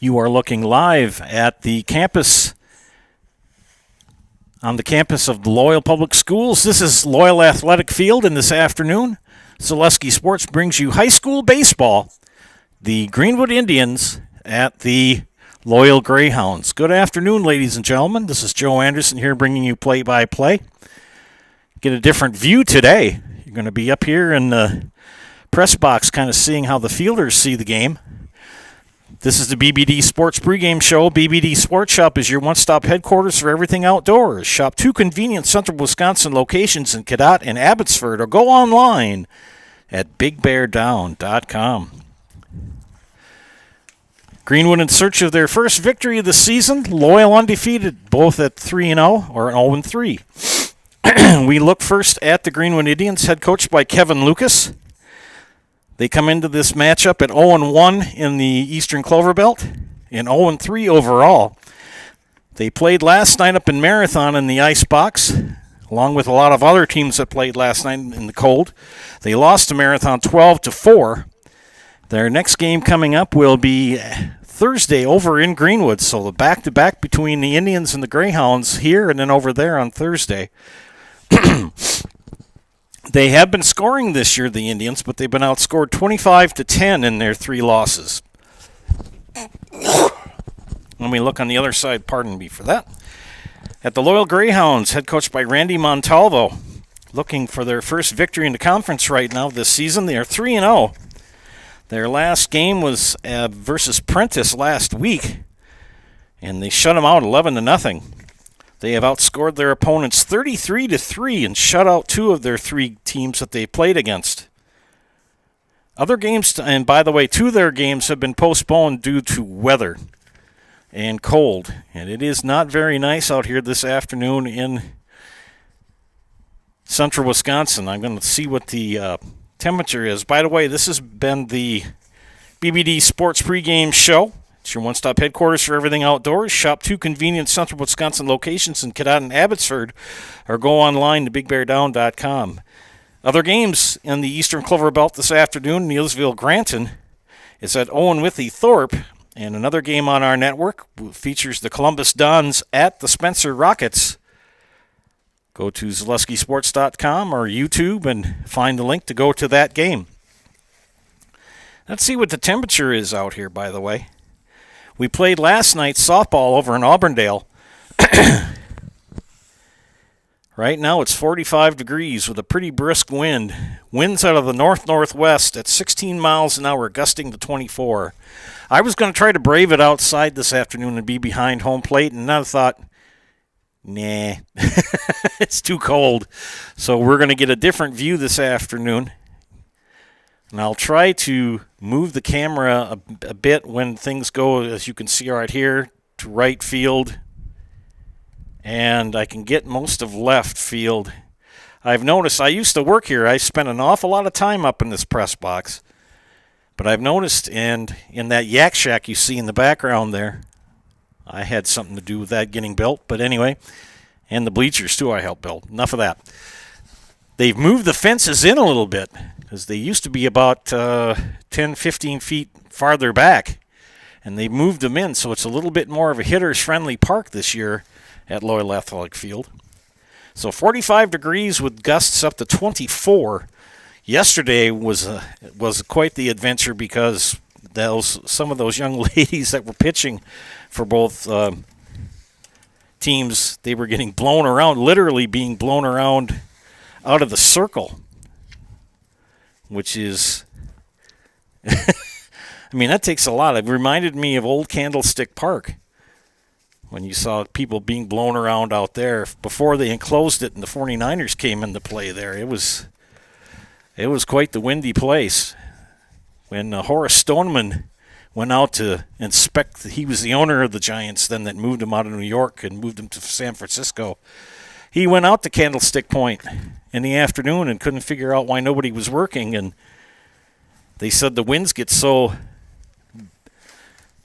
You are looking live at the campus, on the campus of the Loyal Public Schools. This is Loyal Athletic Field, and this afternoon, Zaleski Sports brings you high school baseball. The Greenwood Indians at the Loyal Greyhounds. Good afternoon, ladies and gentlemen. This is Joe Anderson here bringing you play-by-play. Get a different view today. You're going to be up here in the press box kind of seeing how the fielders see the game. This is the BBD Sports Pregame Show. BBD Sports Shop is your one-stop headquarters for everything outdoors. Shop 2 convenient central Wisconsin locations in Cadott and Abbotsford, or go online at bigbeardown.com. Greenwood in search of their first victory of the season. Loyal undefeated, both at 3-0 or 0-3. We look first at the Greenwood Indians, head coached by Kevin Lucas. They come into this matchup at 0-1 in the Eastern Clover Belt and 0-3 overall. They played last night up in Marathon in the ice box, along with a lot of other teams that played last night in the cold. They lost to Marathon 12-4. Their next game coming up will be Thursday over in Greenwood, so the back-to-back between the Indians and the Greyhounds here and then over there on Thursday. They have been scoring this year, the Indians, but they've been outscored 25-10 in their 3 losses. Let me look on the other side, pardon me for that. At the Loyal Greyhounds, head coached by Randy Montalvo, looking for their first victory in the conference right now this season. They are 3-0. Their last game was versus Prentice last week, and they shut them out 11-0. They have outscored their opponents 33-3 and shut out 2 of their 3 teams that they played against. Other games, and by the way, 2 of their games have been postponed due to weather and cold, and it is not very nice out here this afternoon in central Wisconsin. I'm going to see what the temperature is. By the way, this has been the BBD Sports Pregame Show. It's your one-stop headquarters for everything outdoors. Shop 2 convenient central Wisconsin locations in Cadott and Abbotsford, or go online to bigbeardown.com. Other games in the Eastern Clover Belt this afternoon, Neilsville-Granton is at Owen Withey Thorpe, and another game on our network features the Columbus Dons at the Spencer Rockets. Go to ZaleskiSports.com or YouTube and find the link to go to that game. Let's see what the temperature is out here, by the way. We played last night softball over in Auburndale. Right now it's 45 degrees with a pretty brisk wind. Winds out of the north-northwest at 16 miles an hour, gusting to 24. I was going to try to brave it outside this afternoon and be behind home plate, and then I thought, nah, it's too cold. So we're going to get a different view this afternoon. And I'll try to move the camera a bit when things go, as you can see right here, to right field. And I can get most of left field. I've noticed, I used to work here. I spent an awful lot of time up in this press box. But I've noticed, and in that yak shack you see in the background there, I had something to do with that getting built. But anyway, and the bleachers too I helped build. Enough of that. They've moved the fences in a little bit, because they used to be about 10, 15 feet farther back, and they moved them in, so it's a little bit more of a hitter's-friendly park this year at Loyal Athletic Field. So 45 degrees with gusts up to 24. Yesterday was quite the adventure, because some of those young ladies that were pitching for both teams, they were getting blown around, literally being blown around out of the circle, which is, I mean, that takes a lot. It reminded me of old Candlestick Park when you saw people being blown around out there before they enclosed it and the 49ers came into play there. It was quite the windy place. When Horace Stoneman went out to inspect, he was the owner of the Giants then that moved him out of New York and moved him to San Francisco. He went out to Candlestick Point in the afternoon and couldn't figure out why nobody was working, and they said the winds get so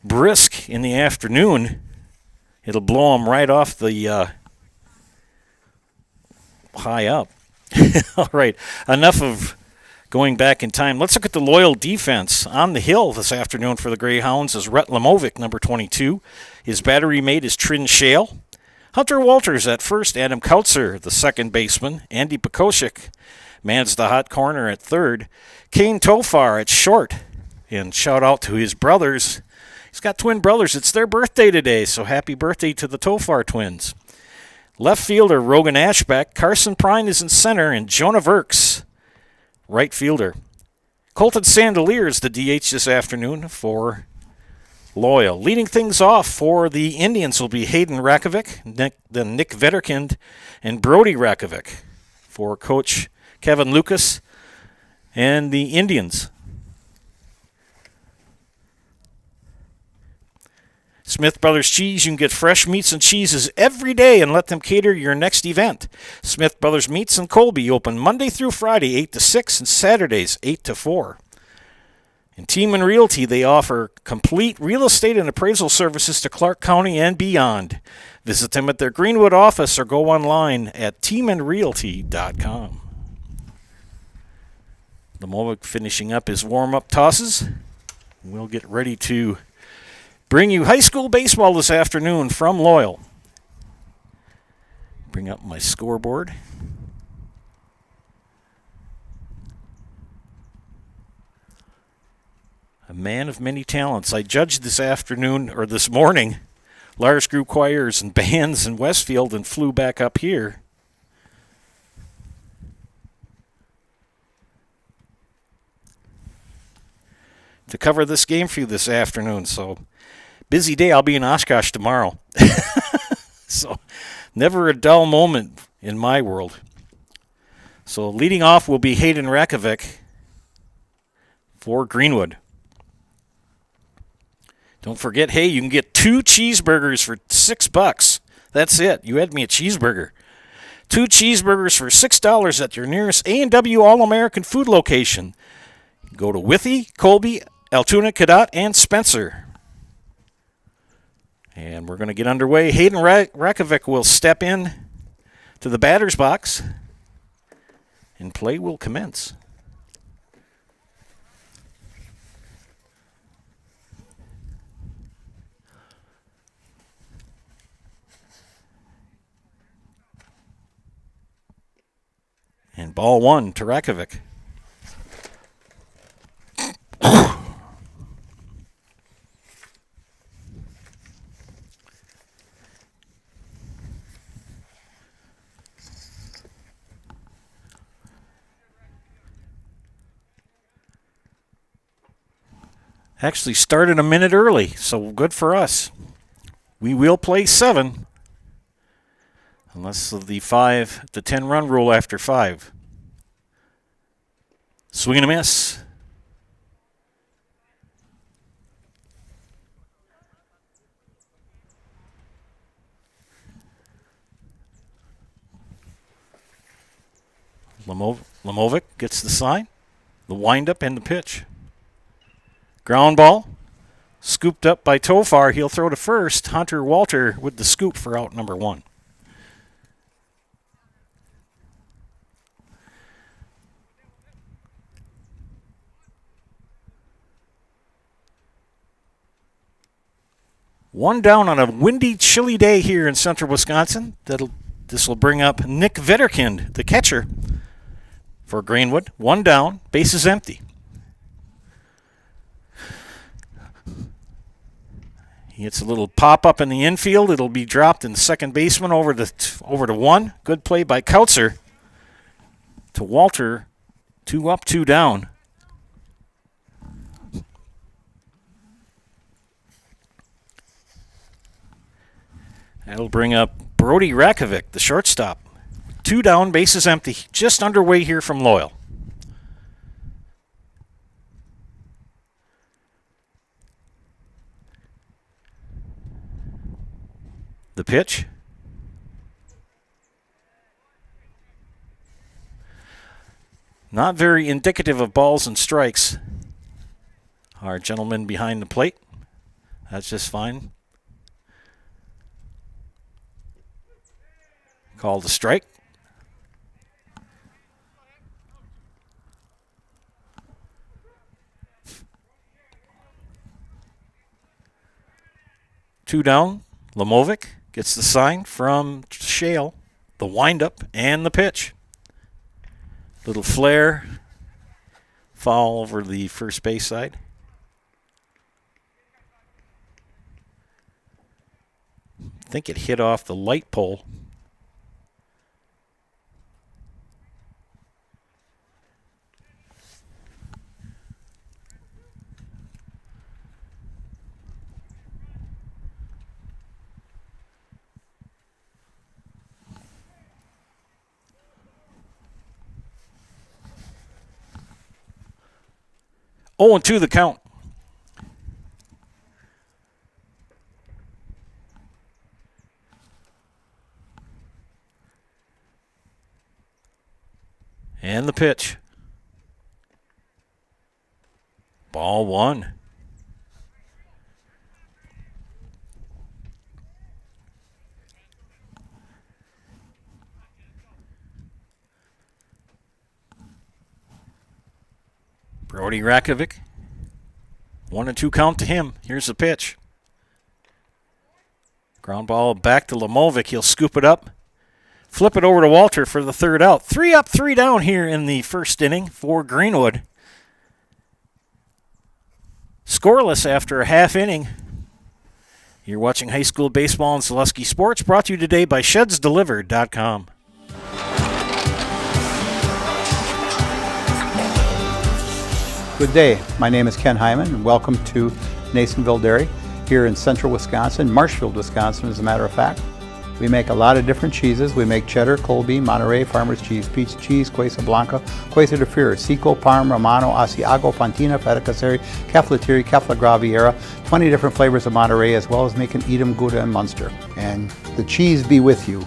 brisk in the afternoon, it'll blow them right off the high up. All right, enough of Going back in time, let's look at the Loyal defense. On the hill this afternoon for the Greyhounds is Rhett Lemovic, number 22. His battery mate is Trin Shale. Hunter Walters at first, Adam Kautzer, the second baseman. Andy Pekoshik mans the hot corner at third. Kane Tofar at short. And shout out to his brothers. He's got twin brothers. It's their birthday today, so happy birthday to the Tofar twins. Left fielder Rogan Ashbeck. Carson Prine is in center, and Jonah Verks, right fielder. Colton Sandelier is the DH this afternoon for Loyal. Leading things off for the Indians will be Hayden Rakovic, then Nick Vetterkind, and Brody Rakovic for Coach Kevin Lucas and the Indians. Smith Brothers Cheese, you can get fresh meats and cheeses every day and let them cater your next event. Smith Brothers Meats in Colby open Monday through Friday, 8 to 6, and Saturdays, 8 to 4. In Tiemann Realty, they offer complete real estate and appraisal services to Clark County and beyond. Visit them at their Greenwood office or go online at tiemannrealty.com. Lemovic finishing up his warm-up tosses. We'll get ready to bring you high school baseball this afternoon from Loyal. Bring up my scoreboard. A man of many talents. I judged this afternoon, or this morning, large group choirs and bands in Westfield and flew back up here. To cover this game for you this afternoon, so busy day. I'll be in Oshkosh tomorrow. So never a dull moment in my world. So leading off will be Hayden Rakovic for Greenwood. Don't forget, hey, you can get 2 cheeseburgers for $6. That's it. You had me a cheeseburger. 2 cheeseburgers for $6 at your nearest A&W All-American Food location. Go to Withee, Colby, Altoona, Cadott, and Spencer. And we're going to get underway. Hayden Rakovic will step in to the batter's box, and play will commence. And ball 1 to Rakovic. Actually started a minute early, so good for us. We will play 7. Unless the 5 to 10 run rule after 5. Swing and a miss. Lemovic gets the sign, the windup, and the pitch. Ground ball, scooped up by Tofar. He'll throw to first. Hunter Walter with the scoop for out number 1. One down on a windy, chilly day here in central Wisconsin. This will bring up Nick Vetterkind, the catcher for Greenwood. 1 down, base is empty. He hits a little pop-up in the infield. It'll be dropped in second baseman over to 1. Good play by Kautzer to Walter. 2 up, 2 down. That'll bring up Brody Rakovic, the shortstop. 2 down, bases empty. Just underway here from Loyal. The pitch. Not very indicative of balls and strikes. Our gentleman behind the plate. That's just fine. Called a strike. 2 down. Lamovic gets the sign from Shale, the windup, and the pitch. Little flare, foul over the first base side. I think it hit off the light pole. Oh, and 2 the count. And the pitch. Ball 1. Brody Rakovic. 1-2 count to him. Here's the pitch. Ground ball back to Lamovic. He'll scoop it up. Flip it over to Walter for the 3rd out. 3 up, 3 down here in the first inning for Greenwood. Scoreless after a half inning. You're watching high school baseball and Zaleski Sports, brought to you today by ShedsDelivered.com. Good day. My name is Ken Hyman, and welcome to Nasonville Dairy here in central Wisconsin, Marshfield, Wisconsin, as a matter of fact. We make a lot of different cheeses. We make cheddar, Colby, Monterey, Farmer's Cheese, Peach Cheese, Quesa Blanca, Quesa de Fear, Seco, Parm, Romano, Asiago, Fontina, Feta Caseri, Caflatiri, Cafla Graviera, 20 different flavors of Monterey, as well as making Edam, Gouda, and Munster. And the cheese be with you.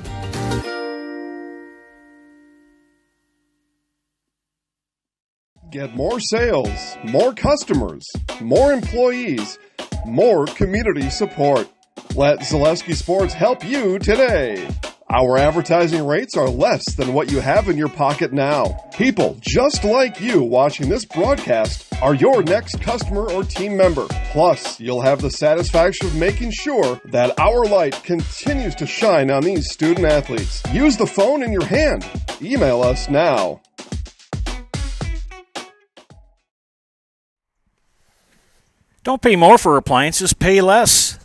Get more sales, more customers, more employees, more community support. Let Zaleski Sports help you today. Our advertising rates are less than what you have in your pocket now. People just like you watching this broadcast are your next customer or team member. Plus, you'll have the satisfaction of making sure that our light continues to shine on these student athletes. Use the phone in your hand. Email us now. Don't pay more for appliances, pay less.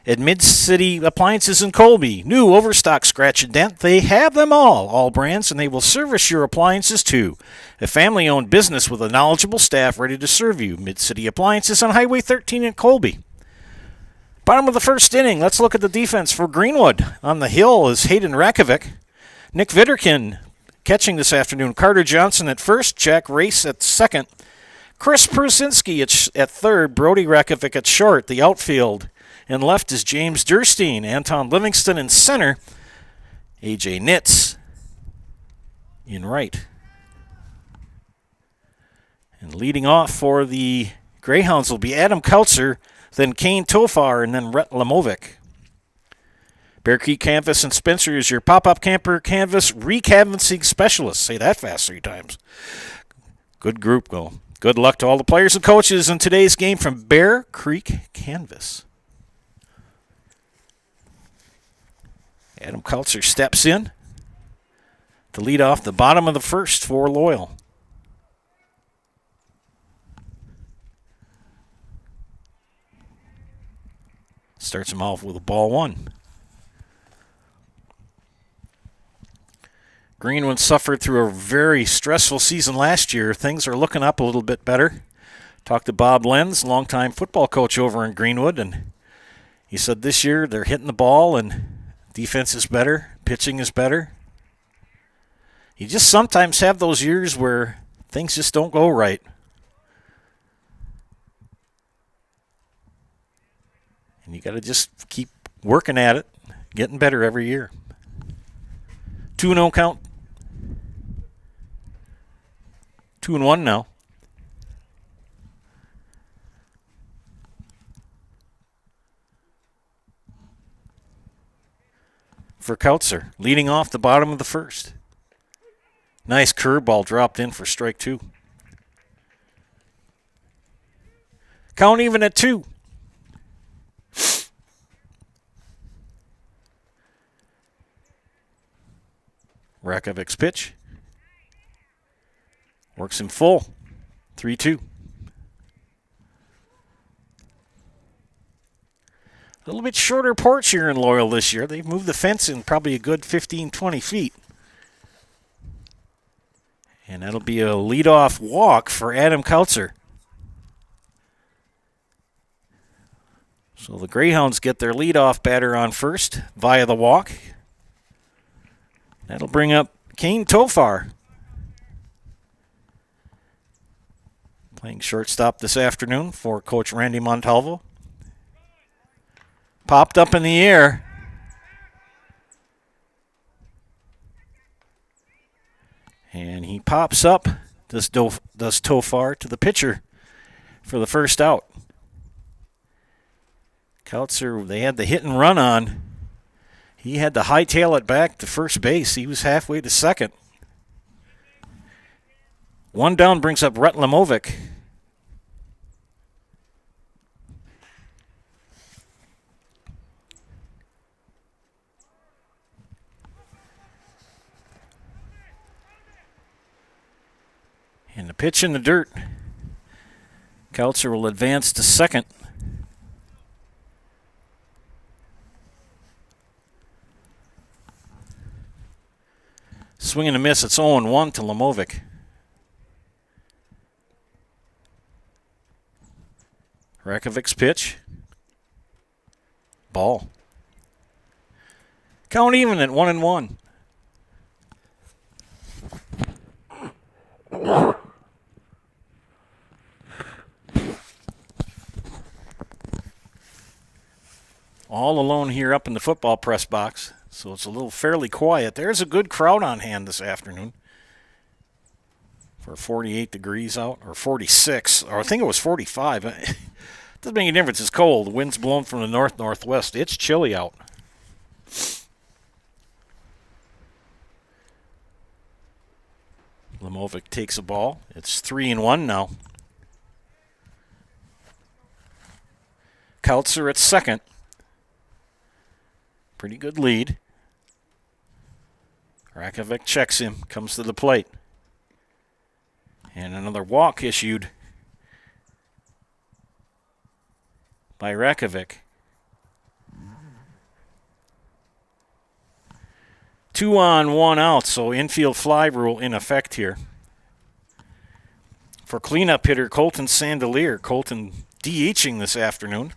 At Mid-City Appliances in Colby, new overstock scratch and dent, they have them all brands, and they will service your appliances too. A family-owned business with a knowledgeable staff ready to serve you. Mid-City Appliances on Highway 13 in Colby. Bottom of the first inning, let's look at the defense for Greenwood. On the hill is Hayden Rakovic. Nick Vitterkin catching this afternoon. Carter Johnson at first, Jack Race at second. Chris Prusinski at third, Brody Rakovic at short. The outfield and left is James Durstein, Anton Livingston in center, A.J. Nitz in right. And leading off for the Greyhounds will be Adam Kautzer, then Kane Tofar, and then Rhett Lamovic. Bear Creek Canvas and Spencer is your pop-up camper canvas recanvassing specialist. Say that fast 3 times. Good group, though. Good luck to all the players and coaches in today's game from Bear Creek Canvas. Adam Kautzer steps in to lead off the bottom of the first for Loyal. Starts him off with a ball 1. Greenwood suffered through a very stressful season last year. Things are looking up a little bit better. Talked to Bob Lenz, longtime football coach over in Greenwood, and he said this year they're hitting the ball and defense is better, pitching is better. You just sometimes have those years where things just don't go right. And you got to just keep working at it, getting better every year. 2-0 count. 2-1 now. For Kautzer, leading off the bottom of the first. Nice curveball dropped in for strike 2. Count even at 2. Rakovic's pitch. Works him full. 3-2. A little bit shorter porch here in Loyal this year. They've moved the fence in probably a good 15, 20 feet. And that'll be a leadoff walk for Adam Kautzer. So the Greyhounds get their leadoff batter on first via the walk. That'll bring up Kane Tofar. Playing shortstop this afternoon for Coach Randy Montalvo. Popped up in the air. And he pops up, does Tofar, to the pitcher for the first out. Kautzer, they had the hit and run on. He had to hightail it back to first base. He was halfway to second. One down brings up Rhett Lemovic. And the pitch in the dirt. Kautzer will advance to second. Swing and a miss. It's 0-1 to Lemovic. Rakovic's pitch. Ball. Count even at 1-1. All alone here up in the football press box, so it's a little fairly quiet. There's a good crowd on hand this afternoon for 48 degrees out, or 46, or I think it was 45. Doesn't make any difference. It's cold. The wind's blowing from the north-northwest. It's chilly out. Lemovic takes a ball. It's 3-1 now. Kautzer at second. Pretty good lead. Rakovic checks him, comes to the plate. And another walk issued by Rakovic. 2 on, 1 out, so infield fly rule in effect here. For cleanup hitter Colton Sandelier. Colton DHing this afternoon.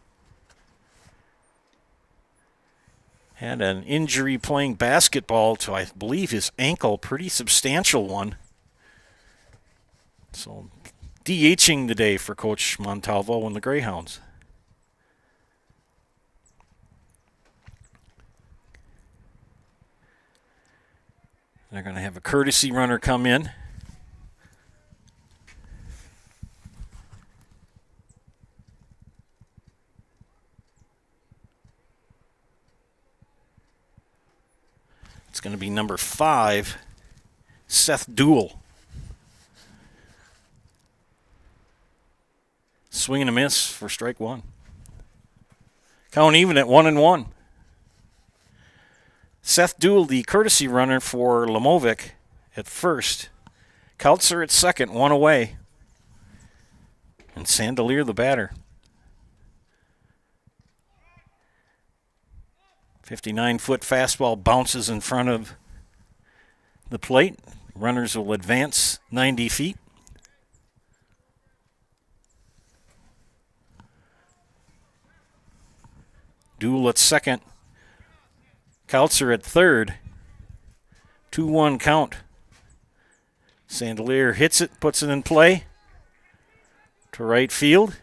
Had an injury playing basketball to, I believe, his ankle. Pretty substantial one. So DHing today for Coach Montalvo and the Greyhounds. They're going to have a courtesy runner come in. It's going to be number 5, Seth Duell. Swing and a miss for strike 1. Count even at 1-1. Seth Duell, the courtesy runner for Lemovic at first. Kautzer at second, 1 away. And Sandelier the batter. 59-foot fastball bounces in front of the plate. Runners will advance 90 feet. Duell at second. Kautzer at third. 2-1 count. Sandelier hits it, puts it in play to right field.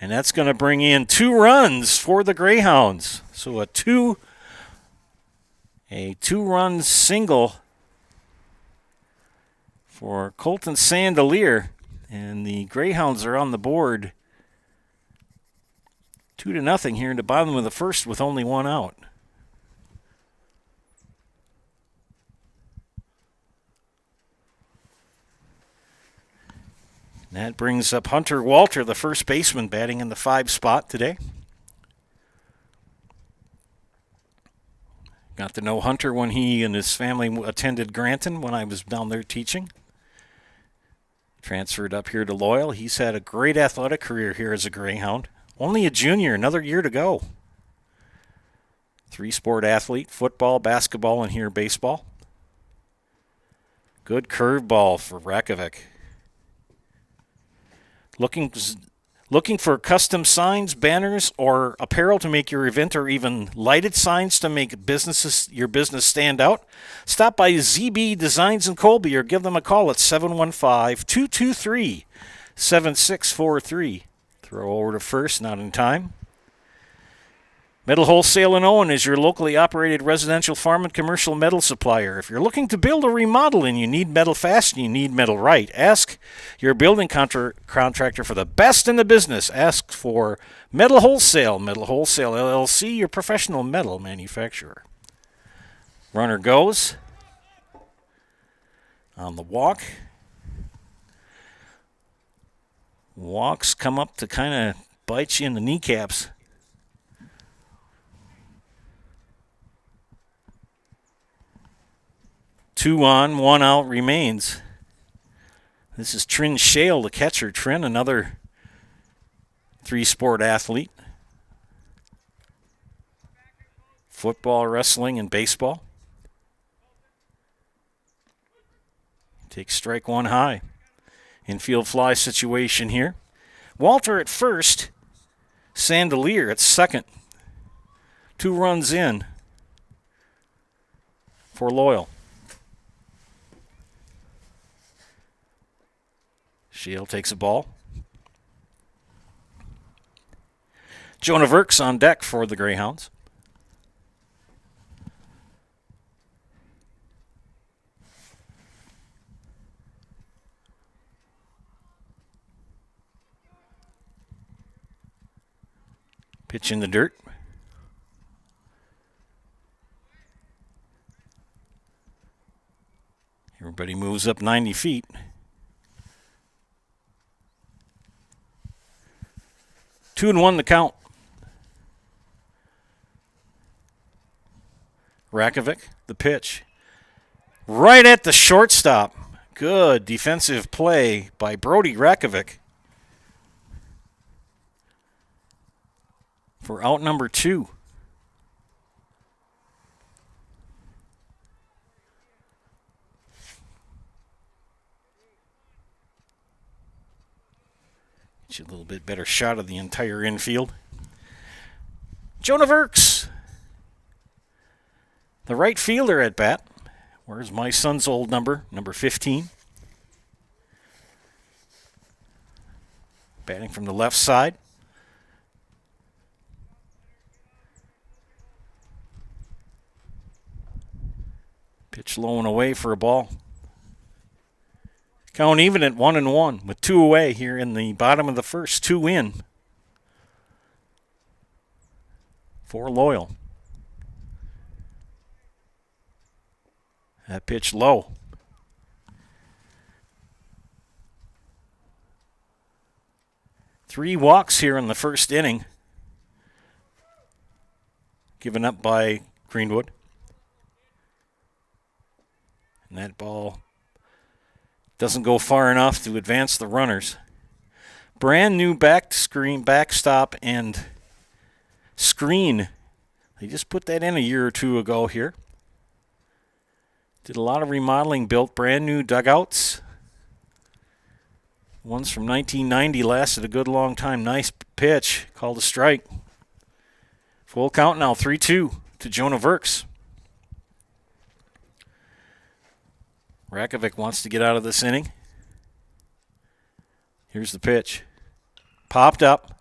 And that's going to bring in 2 runs for the Greyhounds. So a two-run single for Colton Sandelier. And the Greyhounds are on the board 2-0 here in the bottom of the first with only 1 out. That brings up Hunter Walter, the first baseman, batting in the 5 spot today. Got to know Hunter when he and his family attended Granton when I was down there teaching. Transferred up here to Loyal. He's had a great athletic career here as a Greyhound. Only a junior, another year to go. 3-sport athlete, football, basketball, and here baseball. Good curveball for Rakovic. Looking for custom signs, banners, or apparel to make your event, or even lighted signs to make your business stand out? Stop by ZB Designs in Colby or give them a call at 715-223-7643. Throw over to first, not in time. Metal Wholesale in Owen is your locally operated residential farm and commercial metal supplier. If you're looking to build or remodel and you need metal fast and you need metal right, ask your building contractor for the best in the business. Ask for Metal Wholesale. Metal Wholesale LLC, your professional metal manufacturer. Runner goes on the walk. Walks come up to kind of bite you in the kneecaps. 2 on, 1 out remains. This is Trin Shale, the catcher. Trin, another 3-sport athlete. Football, wrestling, and baseball. Takes strike 1 high. Infield fly situation here. Walter at first. Sandelier at second. 2 runs in for Loyal. Shale takes a ball. Jonah Verks on deck for the Greyhounds. Pitch in the dirt. Everybody moves up 90 feet. Two and 1 the count. Rakovic, the pitch. Right at the shortstop. Good defensive play by Brody Rakovic for out number 2. Get you a little bit better shot of the entire infield. Jonah Verks, the right fielder at bat. Where's my son's old number 15. Batting from the left side. Pitch low and away for a ball. Count even at 1-1 with 2 away here in the bottom of the first. 2 in for Loyal. That pitch low. Three walks here in the first inning, given up by Greenwood. And that ball doesn't go far enough to advance the runners. Brand new backstop and screen. They just put that in a year or 2 ago here. Did a lot of remodeling, built brand new dugouts. Ones from 1990 lasted a good long time. Nice pitch, called a strike. Full count now, 3-2 to Jonah Verks. Rakovic wants to get out of this inning. Here's the pitch. Popped up.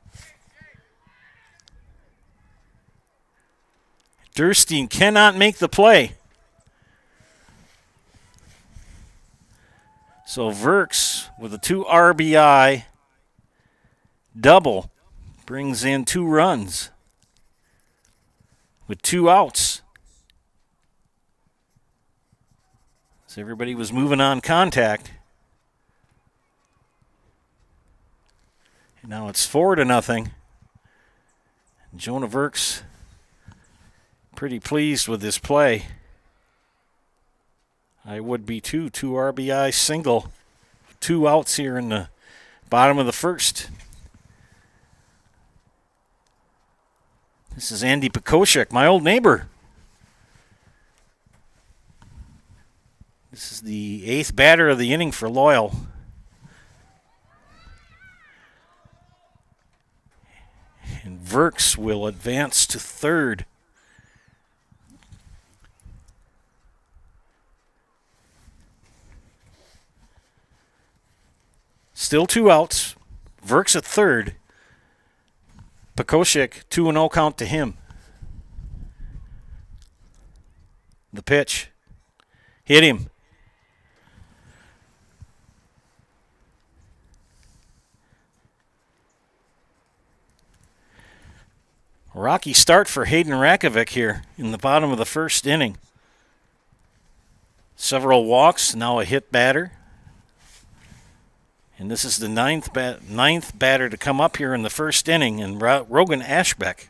Durstein cannot make the play. So Verks with a 2 RBI double brings in 2 runs with 2 outs. So everybody was moving on contact. And now it's 4-0. Jonah Verks Pretty pleased with this play. I would be too. 2 RBI single. 2 outs here in the bottom of the first. This is Andy Pekoshek, my old neighbor. This is the 8th batter of the inning for Loyal. And Verks will advance to third. Still 2 outs. Verks at third. Pekoshek, 2-0 count to him. The pitch. Hit him. Rocky start for Hayden Rakovic here in the bottom of the first inning. Several walks, now a hit batter. And this is the ninth batter to come up here in the first inning, and Rogan Ashbeck.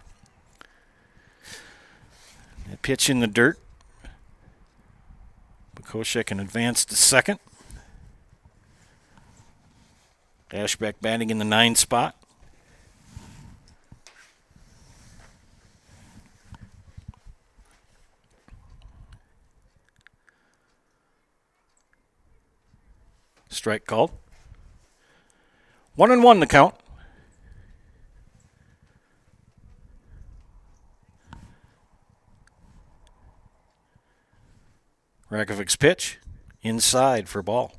A pitch in the dirt. Pekoshek can advance to second. Ashbeck batting in the 9 spot. Strike called. 1-1 the count. Rakovic's pitch. Inside for ball.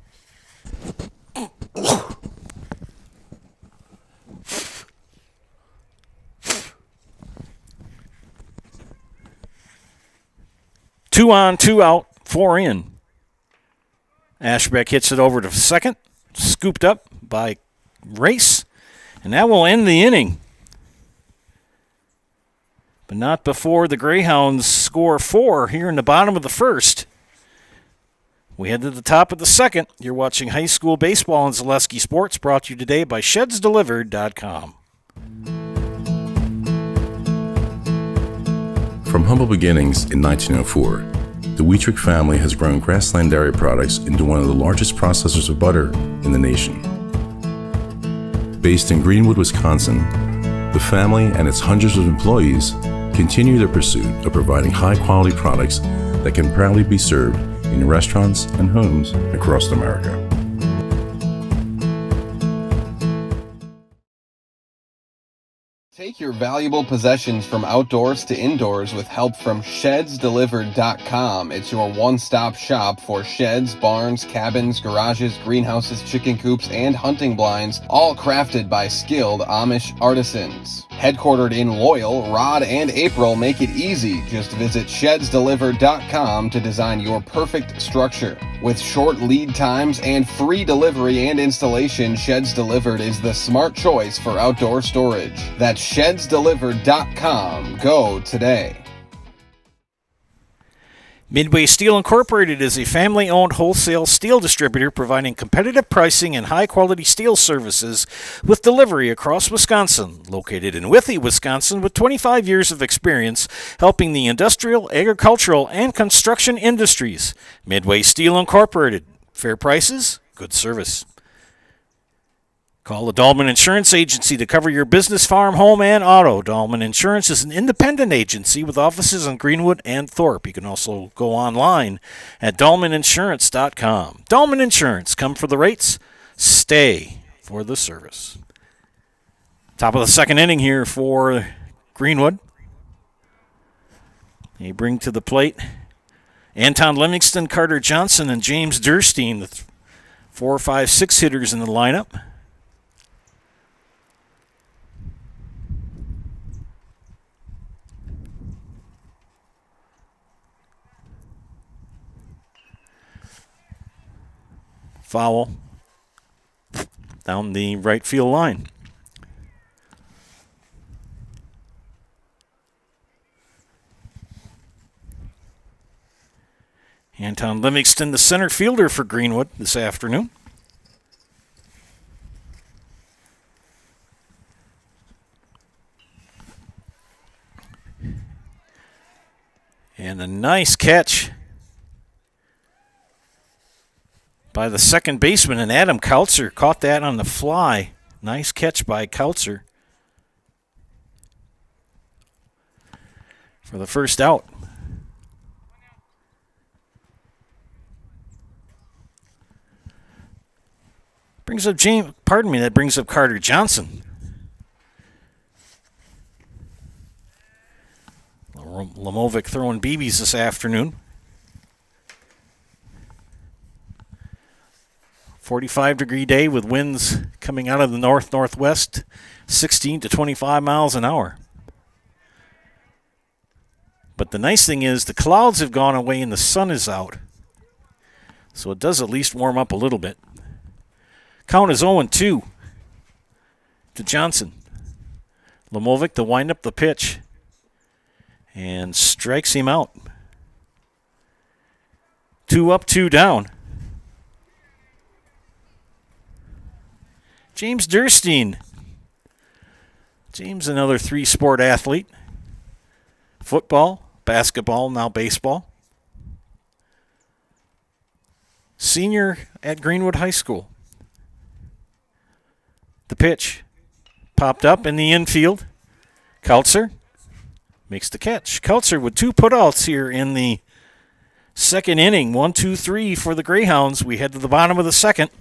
Two on, 2 out, 4 in. Ashbeck hits it over to second. Scooped up by Race, and that will end the inning. But not before the Greyhounds score 4 here in the bottom of the first. We head to the top of the second. You're watching high school baseball on Zaleski Sports, brought to you today by ShedsDelivered.com. From humble beginnings in 1904, the Wheatrick family has grown Grassland Dairy Products into one of the largest processors of butter in the nation. Based in Greenwood, Wisconsin, the family and its hundreds of employees continue their pursuit of providing high-quality products that can proudly be served in restaurants and homes across America. Take your valuable possessions from outdoors to indoors with help from ShedsDelivered.com. It's your one-stop shop for sheds, barns, cabins, garages, greenhouses, chicken coops, and hunting blinds, all crafted by skilled Amish artisans. Headquartered in Loyal, Rod and April make it easy. Just visit ShedsDelivered.com to design your perfect structure. With short lead times and free delivery and installation, Sheds Delivered is the smart choice for outdoor storage. That's ShedsDelivered.com. Go today. Midway Steel Incorporated is a family-owned wholesale steel distributor providing competitive pricing and high-quality steel services with delivery across Wisconsin. Located in Withee, Wisconsin, with 25 years of experience helping the industrial, agricultural, and construction industries. Midway Steel Incorporated. Fair prices, good service. Call the Dahlman Insurance Agency to cover your business, farm, home, and auto. Dahlman Insurance is an independent agency with offices in Greenwood and Thorpe. You can also go online at dahlmaninsurance.com. Dahlman Insurance, come for the rates, stay for the service. Top of the second inning here for Greenwood. They bring to the plate Anton Livingston, Carter Johnson, and James Durstein, the 4, 5, 6 hitters in the lineup. Foul down the right field line. Anton Livingston, the center fielder for Greenwood this afternoon. And a nice catch by the second baseman, and Adam Kautzer caught that on the fly. Nice catch by Kautzer for the first out. Brings up that brings up Carter Johnson. Lamovic throwing BBs this afternoon. 45-degree day with winds coming out of the north-northwest, 16 to 25 miles an hour. But the nice thing is the clouds have gone away and the sun is out. So it does at least warm up a little bit. Count is 0-2 to Johnson. Lamovic to wind up the pitch and strikes him out. 2 up, 2 down. James Durstein. James, another 3-sport athlete. Football, basketball, now baseball. Senior at Greenwood High School. The pitch popped up in the infield. Kautzer makes the catch. Kautzer with 2 putouts here in the second inning. 1-2-3 for the Greyhounds. We head to the bottom of the second.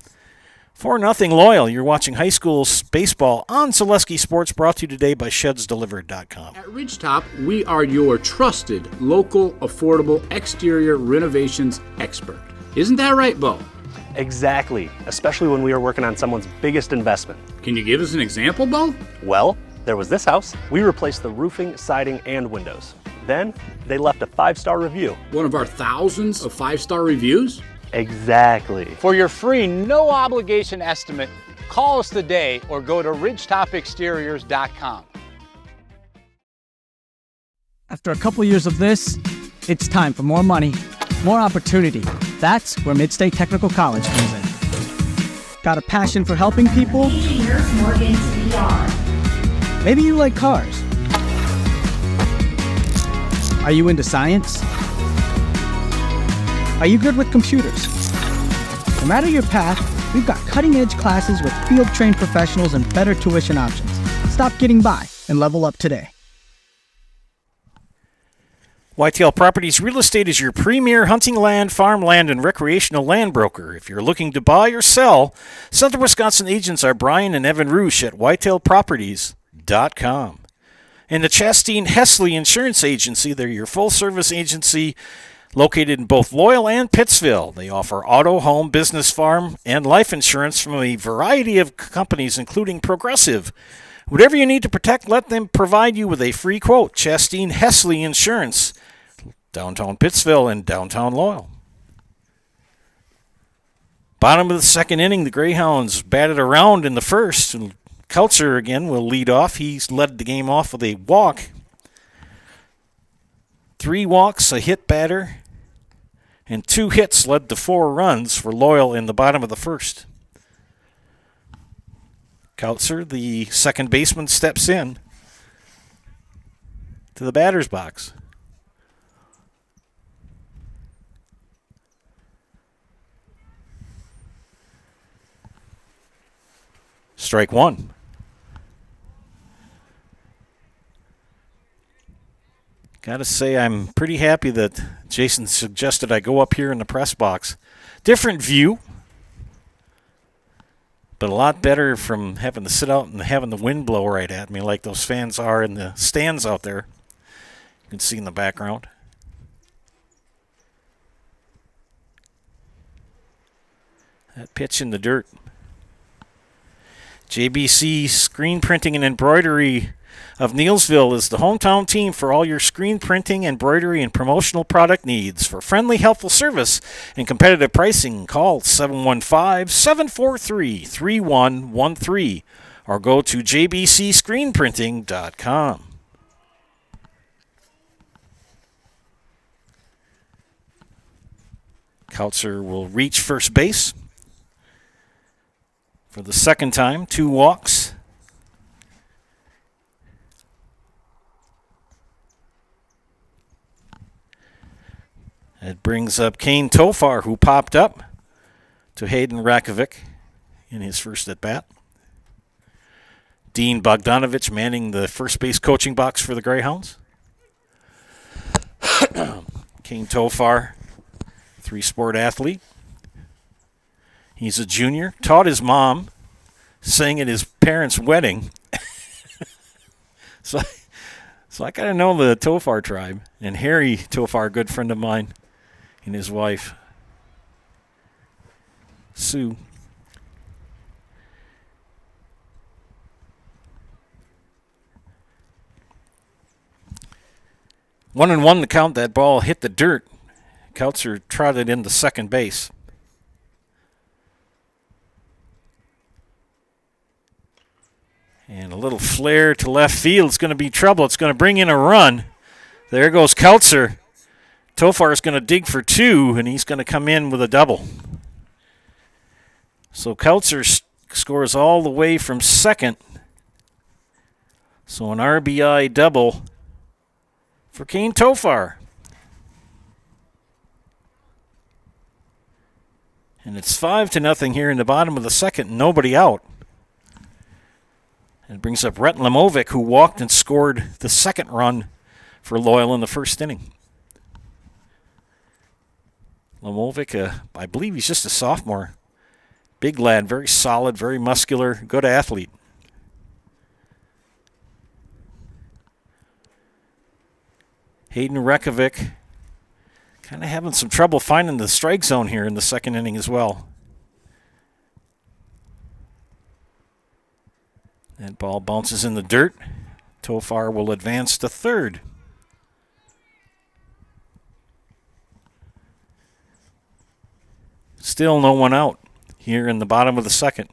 4-0 Loyal. You're watching high school baseball on Zaleski Sports, brought to you today by ShedsDelivered.com. At Ridgetop, we are your trusted, local, affordable exterior renovations expert. Isn't that right, Bo? Exactly, especially when we are working on someone's biggest investment. Can you give us an example, Bo? Well, there was this house. We replaced the roofing, siding, and windows. Then they left a 5-star review. One of our thousands of 5-star reviews? Exactly. For your free, no-obligation estimate, call us today or go to ridgetopexteriors.com. After a couple years of this, it's time for more money, more opportunity. That's where Midstate Technical College comes in. Got a passion for helping people? Engineers Morgan to beyond. Maybe you like cars. Are you into science? Are you good with computers? No matter your path, we've got cutting-edge classes with field-trained professionals and better tuition options. Stop getting by and level up today. YTL Properties Real Estate is your premier hunting land, farmland, and recreational land broker. If you're looking to buy or sell, Central Wisconsin agents are Brian and Evan Roosh at whitetailproperties.com. And the Chastain Hesley Insurance Agency, they're your full-service agency located in both Loyal and Pittsville. They offer auto, home, business, farm, and life insurance from a variety of companies, including Progressive. Whatever you need to protect, let them provide you with a free quote. Chastain Hesley Insurance, downtown Pittsville and downtown Loyal. Bottom of the second inning, the Greyhounds batted around in the first. And Kautzer again will lead off. He's led the game off with a walk. 3 walks, a hit batter, and 2 hits led to 4 runs for Loyal in the bottom of the first. Kautzer, the second baseman, steps in to the batter's box. Strike 1. Got to say, I'm pretty happy that Jason suggested I go up here in the press box. Different view, but a lot better from having to sit out and having the wind blow right at me like those fans are in the stands out there. You can see in the background. That pitch in the dirt. JBC Screen Printing and Embroidery of Neelsville is the hometown team for all your screen printing, embroidery, and promotional product needs. For friendly, helpful service and competitive pricing, call 715-743-3113 or go to jbcscreenprinting.com. Kautzer will reach first base for the second time. 2 walks. It brings up Kane Tofar, who popped up to Hayden Rakovic in his first at-bat. Dean Bogdanovich manning the first base coaching box for the Greyhounds. Kane Tofar, three-sport athlete. He's a junior. Taught his mom, sang at his parents' wedding. So I kind of know the Tofar tribe. And Harry Tofar, a good friend of mine, and his wife, Sue. One and one to count. That ball hit the dirt. Kautzer trotted into second base. And a little flare to left field. It's going to be trouble. It's going to bring in a run. There goes Kautzer. Tofar is going to dig for two, and he's going to come in with a double. So Kautzer scores all the way from second. So an RBI double for Kane Tofar. And it's 5-0 here in the bottom of the second. Nobody out. And it brings up Rhett Lemovic, who walked and scored the second run for Loyal in the first inning. Lemovic, I believe he's just a sophomore. Big lad, very solid, very muscular, good athlete. Hayden Rakovic kind of having some trouble finding the strike zone here in the second inning as well. That ball bounces in the dirt. Tofar will advance to third. Still no one out here in the bottom of the second.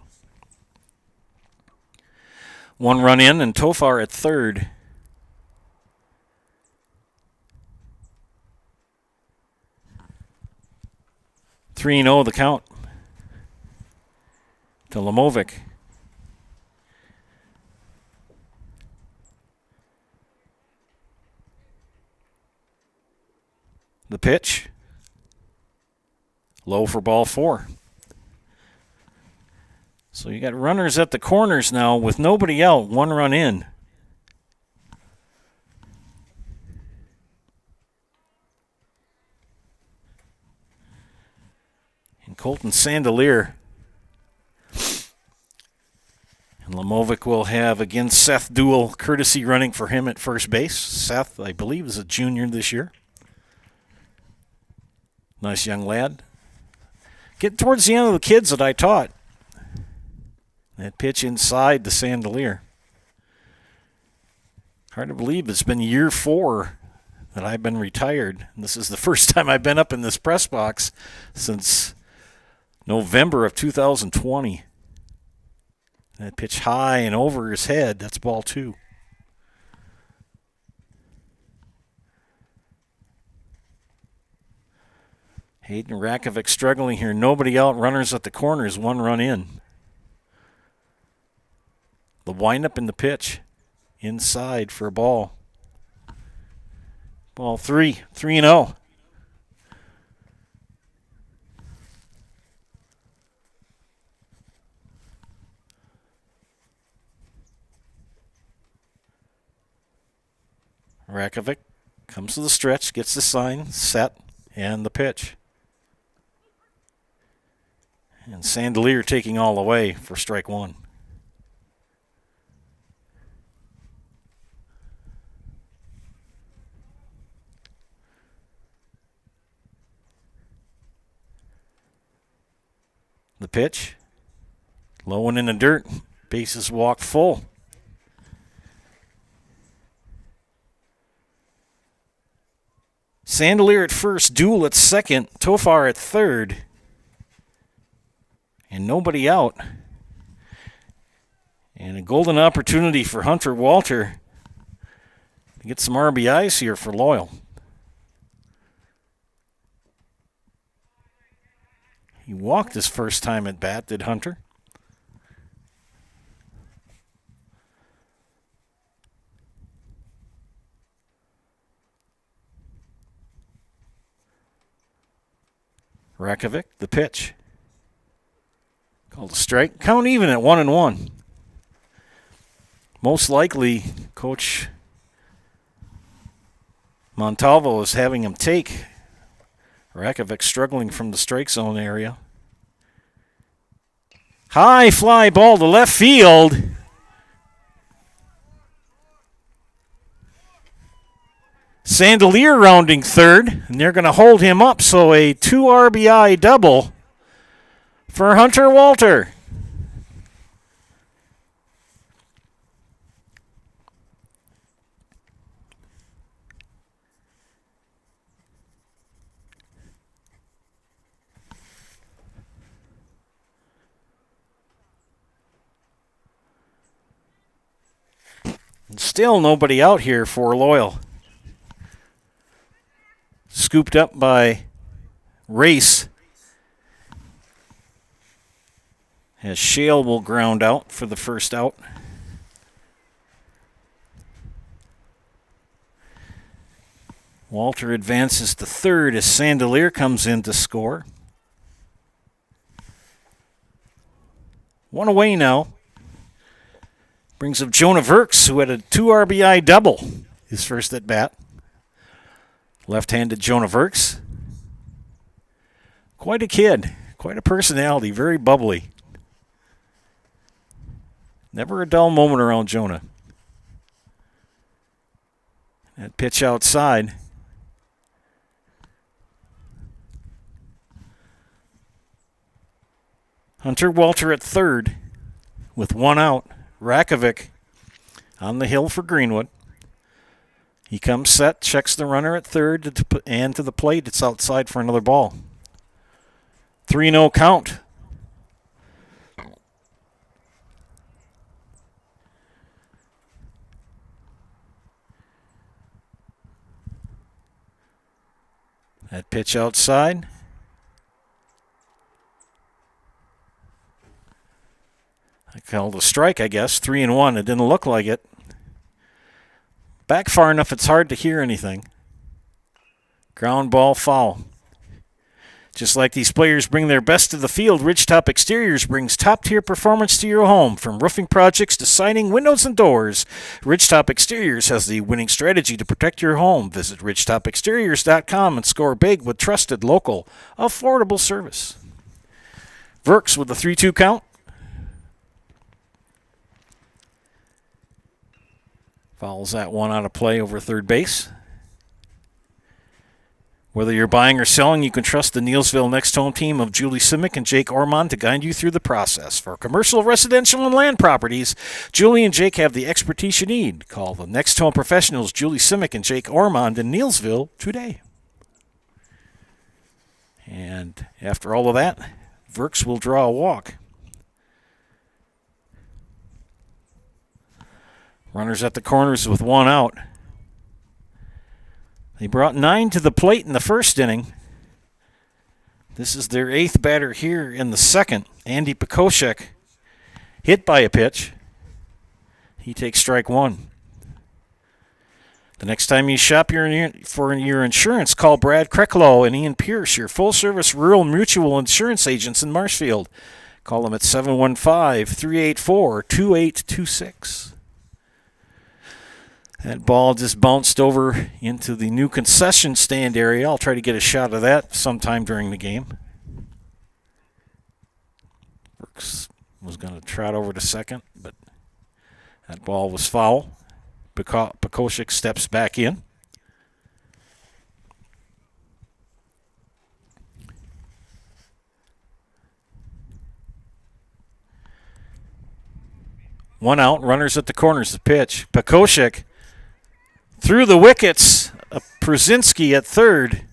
One run in and Tofar at third. Three 3-0 the count to Lemovic. The pitch. Low for ball four. So you got runners at the corners now with nobody out, one run in. And Colton Sandelier. And Lemovic will have against Seth Duell courtesy running for him at first base. Seth, I believe, is a junior this year. Nice young lad. Get towards the end of the kids that I taught. That pitch inside to Sandelier. Hard to believe it's been year 4 that I've been retired. And this is the first time I've been up in this press box since November of 2020. That pitch high and over his head. That's ball 2. Hayden Rakovic struggling here. Nobody out. Runners at the corners. One run in. The windup in the pitch. Inside for a ball. Ball 3. 3-0. Rakovic comes to the stretch, gets the sign, set, and the pitch. And Sandelier taking all the way for strike 1. The pitch. Low and in the dirt. Bases walked full. Sandelier at first, Duell at second, Tofar at third. And nobody out. And a golden opportunity for Hunter Walter to get some RBIs here for Loyal. He walked his first time at bat, did Hunter. Rakovic, the pitch. Called a strike. Count even at 1-1. Most likely, Coach Montalvo is having him take. Rakovic struggling from the strike zone area. High fly ball to left field. Sandelier rounding third, and they're going to hold him up, so a 2 RBI double for Hunter Walter. And still nobody out here for Loyal. Scooped up by Race. As Shale will ground out for the first out. Walter advances to third as Sandelier comes in to score. One away now. Brings up Jonah Verks, who had a 2 RBI double his first at bat. Left-handed Jonah Verks. Quite a kid, quite a personality, very bubbly. Never a dull moment around Jonah. That pitch outside. Hunter Walter at third with 1 out. Rakovic on the hill for Greenwood. He comes set, checks the runner at third, and to the plate. It's outside for another ball. 3-0 count. That pitch outside. I called a strike, I guess. 3-1. It didn't look like it. Back far enough, it's hard to hear anything. Ground ball foul. Just like these players bring their best to the field, Ridgetop Exteriors brings top-tier performance to your home. From roofing projects to siding, windows, and doors, Ridgetop Exteriors has the winning strategy to protect your home. Visit ridgetopexteriors.com and score big with trusted, local, affordable service. Verks with the 3-2 count. Fouls that one out of play over third base. Whether you're buying or selling, you can trust the Neilsville Next Home team of Julie Simic and Jake Ormond to guide you through the process. For commercial, residential, and land properties, Julie and Jake have the expertise you need. Call the Next Home professionals, Julie Simic and Jake Ormond in Neilsville today. And after all of that, Verks will draw a walk. Runners at the corners with 1 out. They brought 9 to the plate in the first inning. This is their 8th batter here in the second. Andy Pekoshek hit by a pitch. He takes strike 1. The next time you shop for your insurance, call Brad Krecklow and Ian Pierce, your full-service rural mutual insurance agents in Marshfield. Call them at 715-384-2826. That ball just bounced over into the new concession stand area. I'll try to get a shot of that sometime during the game. Brooks was going to trot over to second, but that ball was foul. Pekoshek steps back in. One out, runners at the corners. The pitch. Pekoshek through the wickets. Pruszinski at third.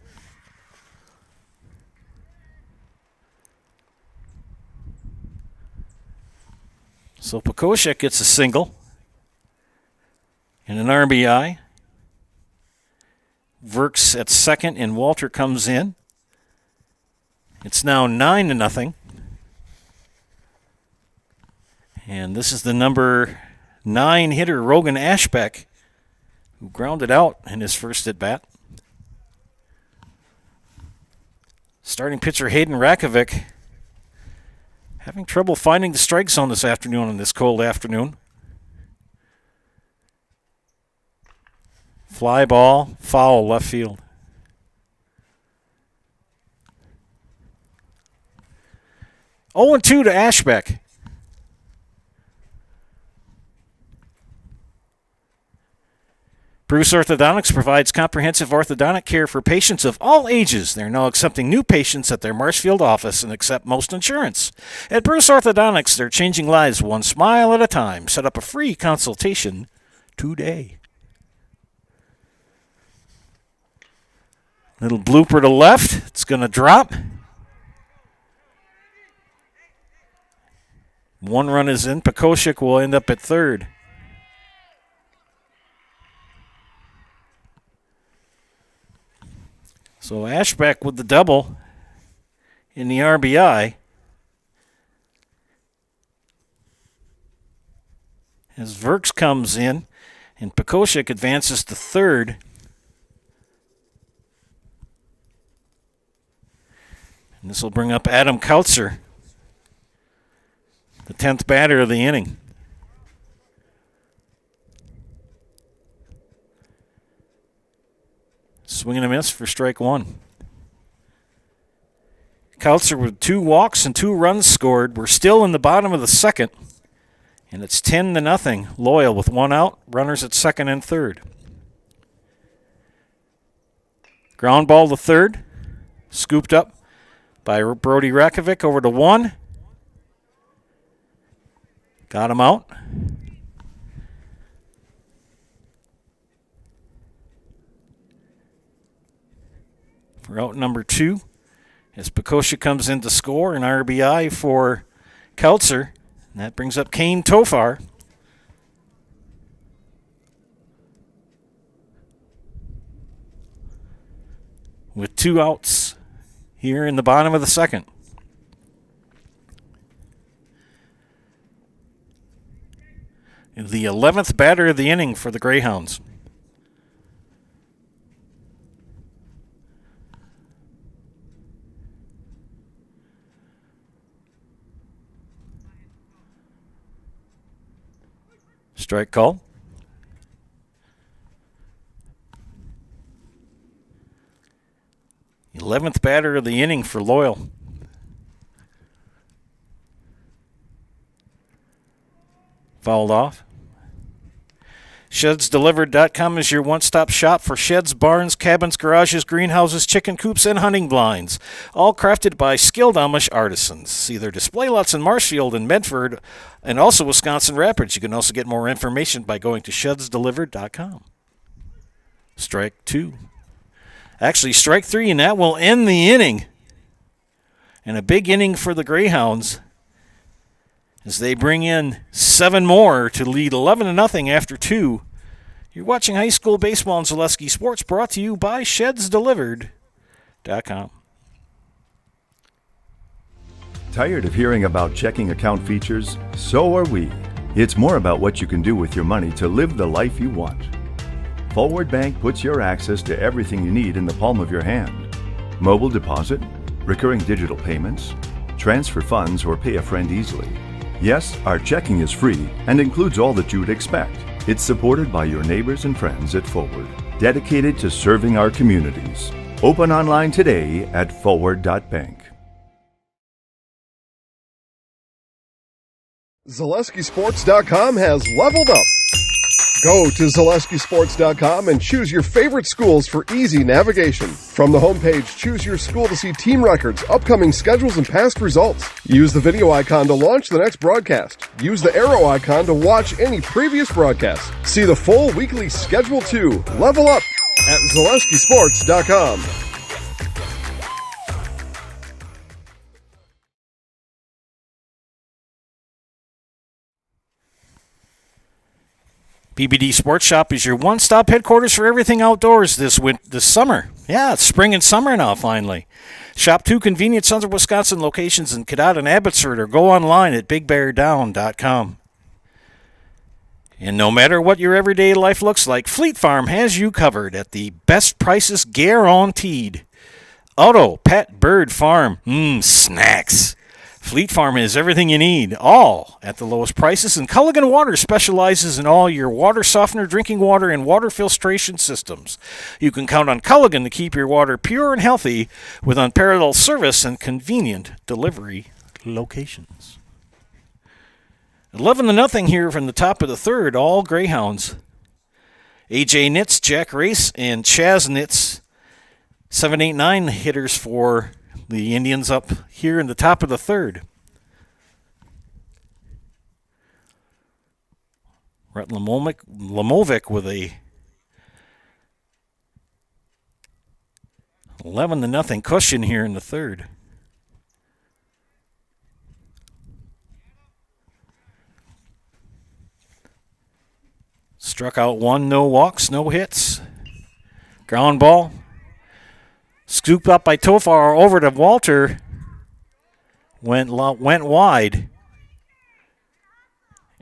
So Pekoshek gets a single and an RBI. Verks at second and Walter comes in. It's now 9-0. And this is the number 9 hitter, Rogan Ashbeck, who grounded out in his first at bat. Starting pitcher Hayden Rakovic having trouble finding the strike zone this afternoon on this cold afternoon. Fly ball, foul, left field. Oh, 0-2 to Ashbeck. Bruce Orthodontics provides comprehensive orthodontic care for patients of all ages. They're now accepting new patients at their Marshfield office and accept most insurance. At Bruce Orthodontics, they're changing lives one smile at a time. Set up a free consultation today. Little blooper to left. It's going to drop. One run is in. Pekoshik will end up at third. So Ashbeck with the double in the RBI. As Verks comes in and Pekoshik advances to third. And this will bring up Adam Kautzer, the 10th batter of the inning. Swing and a miss for strike one. Kautzer with 2 walks and 2 runs scored. We're still in the bottom of the second, and it's 10-0. Loyal with 1 out, runners at second and third. Ground ball to third, scooped up by Brody Rakovic over to 1. Got him out. For out number 2, as Pekoshik comes in to score, an RBI for Kautzer. And that brings up Kane Tofar. With 2 outs here in the bottom of the second. The 11th batter of the inning for the Greyhounds. Strike call. The 11th batter of the inning for Loyal. Fouled off. ShedsDelivered.com is your one-stop shop for sheds, barns, cabins, garages, greenhouses, chicken coops, and hunting blinds. All crafted by skilled Amish artisans. See their display lots in Marshfield and Medford and also Wisconsin Rapids. You can also get more information by going to ShedsDelivered.com. Strike 2. Actually, strike 3, and that will end the inning. And a big inning for the Greyhounds as they bring in 7 more to lead 11-0 after 2. You're watching high school baseball on Zaleski Sports, brought to you by ShedsDelivered.com. Tired of hearing about checking account features? So are we. It's more about what you can do with your money to live the life you want. Forward Bank puts your access to everything you need in the palm of your hand. Mobile deposit, recurring digital payments, transfer funds, or pay a friend easily. Yes, our checking is free and includes all that you would expect. It's supported by your neighbors and friends at Forward, dedicated to serving our communities. Open online today at forward.bank. ZaleskiSports.com has leveled up. Go to ZaleskiSports.com and choose your favorite schools for easy navigation. From the homepage, choose your school to see team records, upcoming schedules, and past results. Use the video icon to launch the next broadcast. Use the arrow icon to watch any previous broadcast. See the full weekly schedule too. Level up at ZaleskiSports.com. PBD Sports Shop is your one-stop headquarters for everything outdoors this summer. Yeah, it's spring and summer now, finally. Shop 2 convenient Central Wisconsin locations in Cadott and Abbotsford, or go online at BigBearDown.com. And no matter what your everyday life looks like, Fleet Farm has you covered at the best prices guaranteed. Auto, Pet, Bird, Farm. Snacks. Fleet Farm is everything you need, all at the lowest prices. And Culligan Water specializes in all your water softener, drinking water, and water filtration systems. You can count on Culligan to keep your water pure and healthy with unparalleled service and convenient delivery locations. 11-0 here from the top of the third, all Greyhounds. AJ Nitz, Jack Race, and Chaz Nitz, 7, 8, 9 hitters for the Indians up here in the top of the third. Rhett Lamovic with a 11-0 cushion here in the third. Struck out 1, no walks, no hits. Ground ball. Scooped up by Tofar over to Walter. Went wide.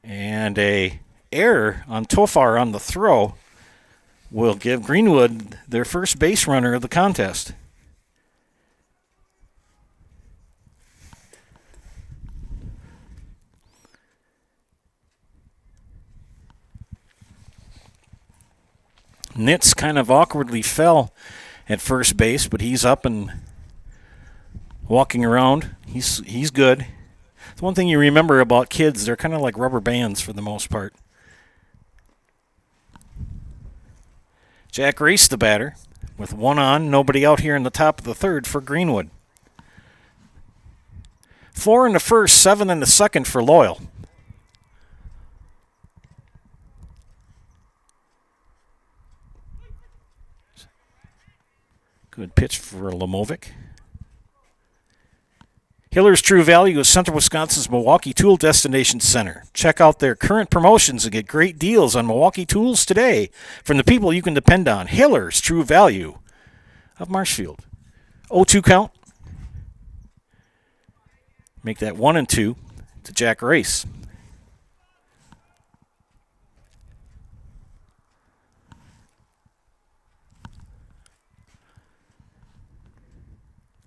And a error on Tofar on the throw will give Greenwood their first base runner of the contest. Nitz kind of awkwardly fell at first base, but he's up and walking around. He's good. It's one thing you remember about kids, they're kind of like rubber bands for the most part. Jack Race, the batter, with 1 on, nobody out here in the top of the third for Greenwood. 4 in the first, 7 in the second for Loyal. Good pitch for Lamovic. Hiller's True Value is Central Wisconsin's Milwaukee Tool Destination Center. Check out their current promotions and get great deals on Milwaukee tools today from the people you can depend on. Hiller's True Value of Marshfield. 0-2 count. Make that 1-2 to Jack Race.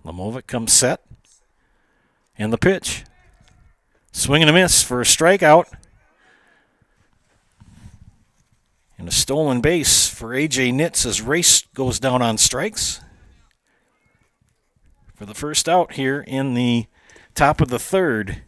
Lamovic comes set. And the pitch. Swing and a miss for a strikeout. And a stolen base for A.J. Nitz as Race goes down on strikes. For the first out here in the top of the third.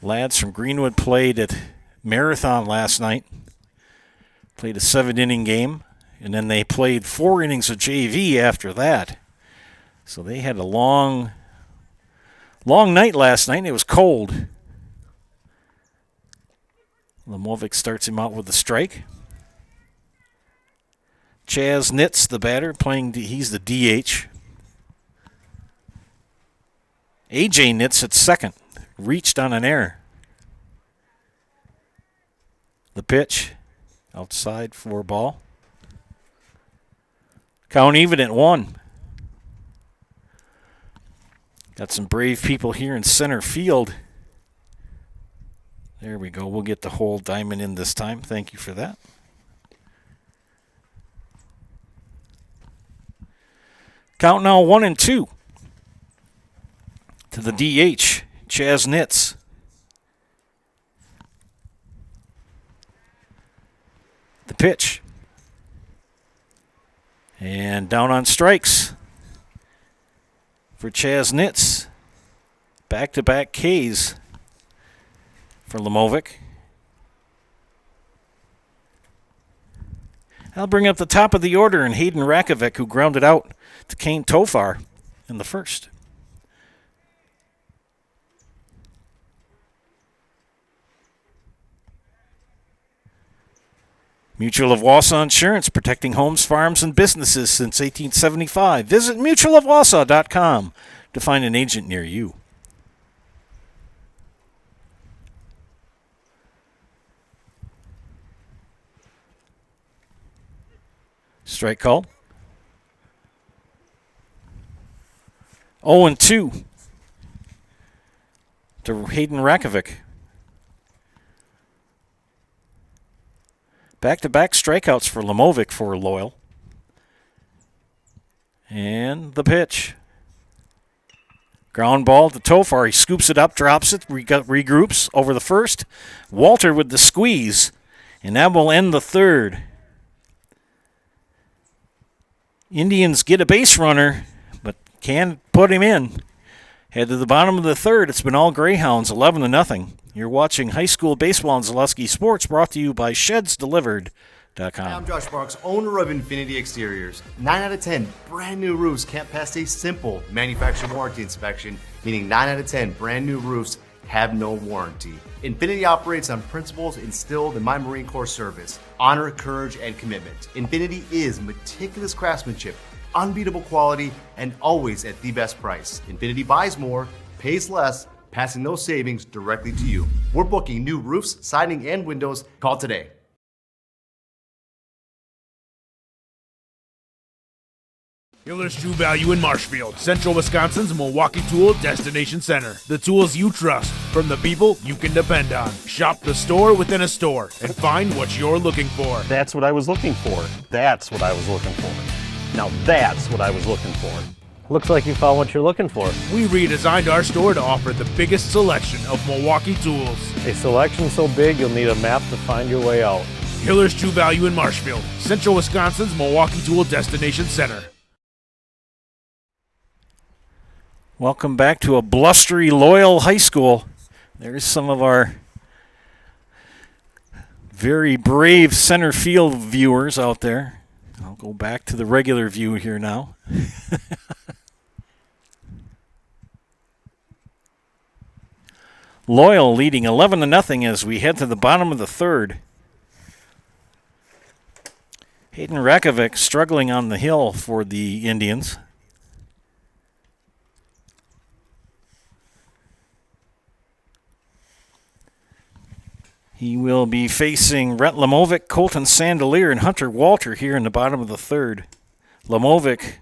Lads from Greenwood played at Marathon last night. Played a 7-inning game, and then they played 4 innings of JV after that. So they had a long night last night, and it was cold. Lamovic starts him out with a strike. Chaz Nitz, the batter, he's the DH. AJ Nitz at second. Reached on an error. The pitch outside for ball. Count even at 1. Got some brave people here in center field. There we go. We'll get the whole diamond in this time. Thank you for that. Count now 1-2 to the DH. Chaz Nitz. The pitch. And down on strikes for Chaz Nitz. Back-to-back Ks for Lamovic. I'll bring up the top of the order and Hayden Rakovic, who grounded out to Kane Tofar in the first. Mutual of Wausau Insurance, protecting homes, farms, and businesses since 1875. Visit mutualofwausau.com to find an agent near you. Strike call. 0-2 to Hayden Rakovic. Back-to-back strikeouts for Lamovic for Loyal. And the pitch. Ground ball to Tofar. He scoops it up, drops it, regroups over the first. Walter with the squeeze. And that will end the third. Indians get a base runner, but can't put him in. Head to the bottom of the third. It's been all Greyhounds, 11-0. You're watching High School Baseball on Zaleski Sports, brought to you by ShedsDelivered.com. Hi, I'm Josh Marks, owner of Infinity Exteriors. 9 out of 10 brand new roofs can't pass a simple manufacturer warranty inspection, meaning 9 out of 10 brand new roofs have no warranty. Infinity operates on principles instilled in my Marine Corps service: honor, courage, and commitment. Infinity is meticulous craftsmanship, unbeatable quality, and always at the best price. Infinity buys more, pays less, passing those savings directly to you. We're booking new roofs, siding, and windows. Call today. Hiller's True Value in Marshfield, Central Wisconsin's Milwaukee Tool Destination Center. The tools you trust from the people you can depend on. Shop the store within a store and find what you're looking for. That's what I was looking for. That's what I was looking for. Now that's what I was looking for. Looks like you found what you're looking for. We redesigned our store to offer the biggest selection of Milwaukee tools. A selection so big you'll need a map to find your way out. Hiller's True Value in Marshfield, Central Wisconsin's Milwaukee Tool Destination Center. Welcome back to a blustery Loyal High School. There's some of our very brave center field viewers out there. I'll go back to the regular view here now. Loyal leading 11-0 as we head to the bottom of the third. Hayden Rakovic struggling on the hill for the Indians. He will be facing Rhett Lamovic, Colton Sandelier, and Hunter Walter here in the bottom of the third. Lamovic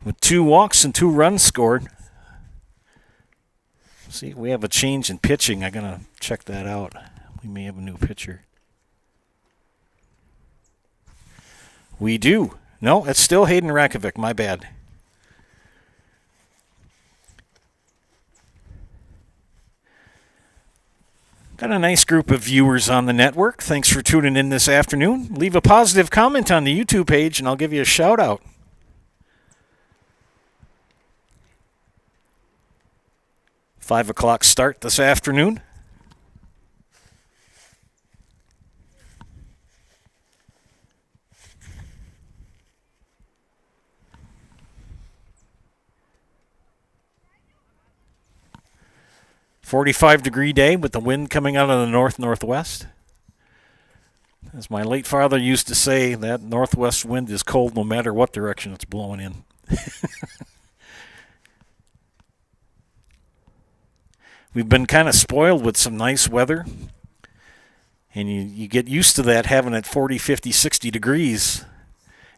with 2 walks and 2 runs scored. See, we have a change in pitching. I'm going to check that out. We may have a new pitcher. We do. No, it's still Hayden Rakovic. My bad. Got a nice group of viewers on the network. Thanks for tuning in this afternoon. Leave a positive comment on the YouTube page, and I'll give you a shout-out. Five o'clock start this afternoon. "45-degree day with the wind coming out of the north-northwest. As my late father used to say, that northwest wind is cold no matter what direction it's blowing in. We've been kind of spoiled with some nice weather, and you get used to that, having it 40, 50, 60 degrees,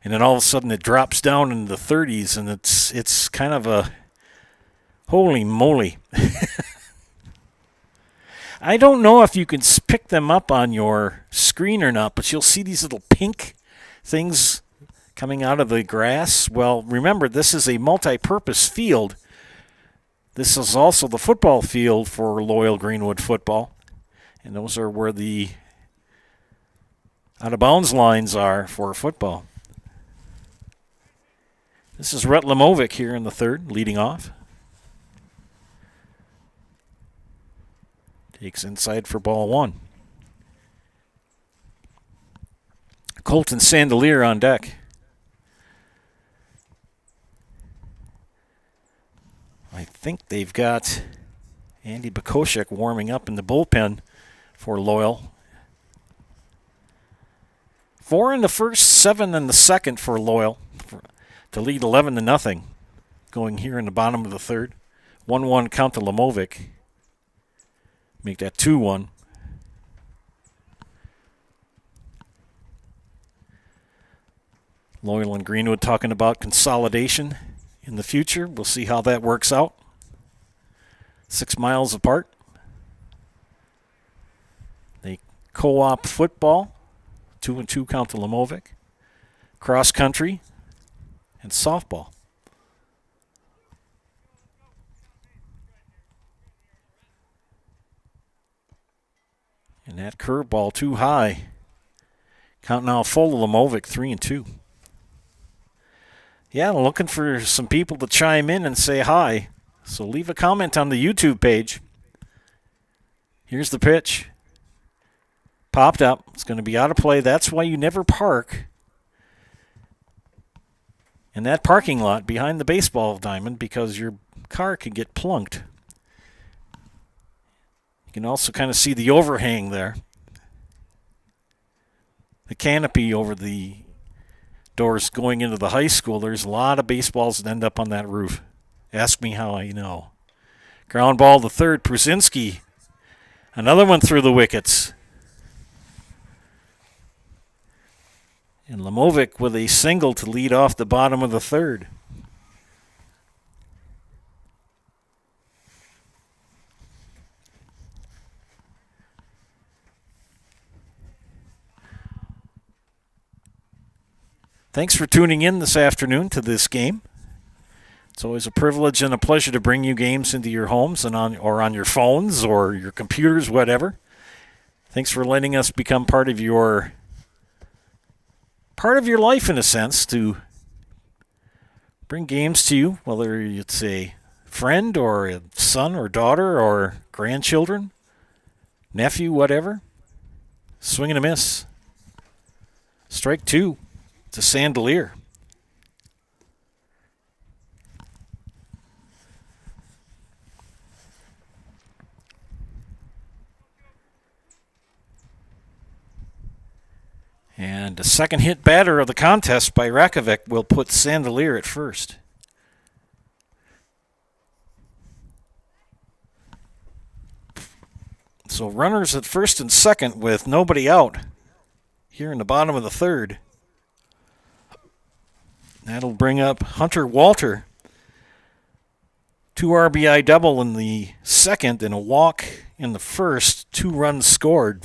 and then all of a sudden it drops down into the 30s, and it's kind of a holy moly. I don't know if you can pick them up on your screen or not, but you'll see these little pink things coming out of the grass. Well, remember, this is a multi-purpose field. This is also the football field for Loyal Greenwood football, and those are where the out-of-bounds lines are for football. This is Rhett Lamovic here in the third, leading off. Takes inside for ball 1. Colton Sandelier on deck. I think they've got Andy Bakoshek warming up in the bullpen for Loyal. 4 in the first, 7 in the second for Loyal to lead 11-0 going here in the bottom of the third. 1-1 count to Lamovic. Make that 2-1. Loyal and Greenwood talking about consolidation in the future. We'll see how that works out. 6 miles apart. They co-op football, 2-2 count to Lemovic, cross country, and softball. And that curveball too high. Count now full to Lemovic, 3-2. Yeah, looking for some people to chime in and say hi. So leave a comment on the YouTube page. Here's the pitch. Popped up. It's going to be out of play. That's why you never park in that parking lot behind the baseball diamond, because your car can get plunked. You can also kind of see the overhang there. The canopy over the doors going into the high school. There's a lot of baseballs that end up on that roof. Ask me how I know. Ground ball to third. Prusinski. Another one through the wickets. And Lemovic with a single to lead off the bottom of the third. Thanks for tuning in this afternoon to this game. It's always a privilege and a pleasure to bring you games into your homes and on your phones or your computers, whatever. Thanks for letting us become part of your life, in a sense, to bring games to you, whether it's a friend or a son or daughter or grandchildren, nephew, whatever. Swing and a miss. Strike two to Sandelier. And a second hit batter of the contest by Rakovic will put Sandelier at first. So runners at first and second with nobody out here in the bottom of the third. That'll bring up Hunter Walter. 2 RBI double in the second and a walk in the first. 2 runs scored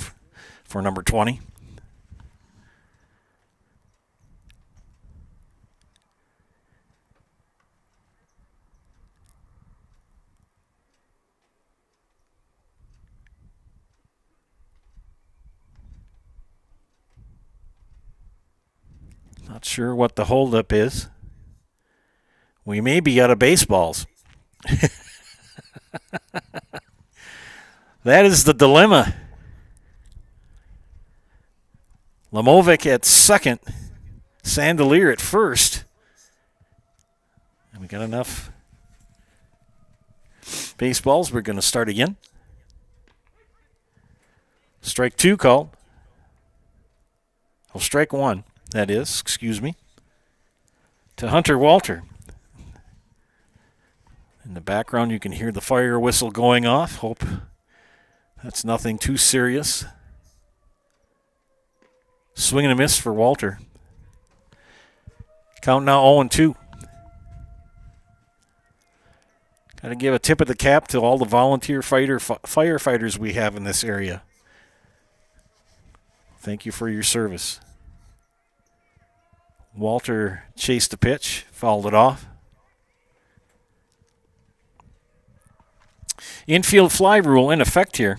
for number 20. Not sure what the holdup is. We may be out of baseballs. That is the dilemma. Lemovic at second. Sandelier at first. And we got enough baseballs. We're going to start again. Strike two called. Oh, strike one. That is, excuse me, to Hunter Walter. In the background, you can hear the fire whistle going off. Hope that's nothing too serious. Swing and a miss for Walter. Count now 0-2. Got to give a tip of the cap to all the volunteer firefighters we have in this area. Thank you for your service. Walter chased the pitch, fouled it off. Infield fly rule in effect here.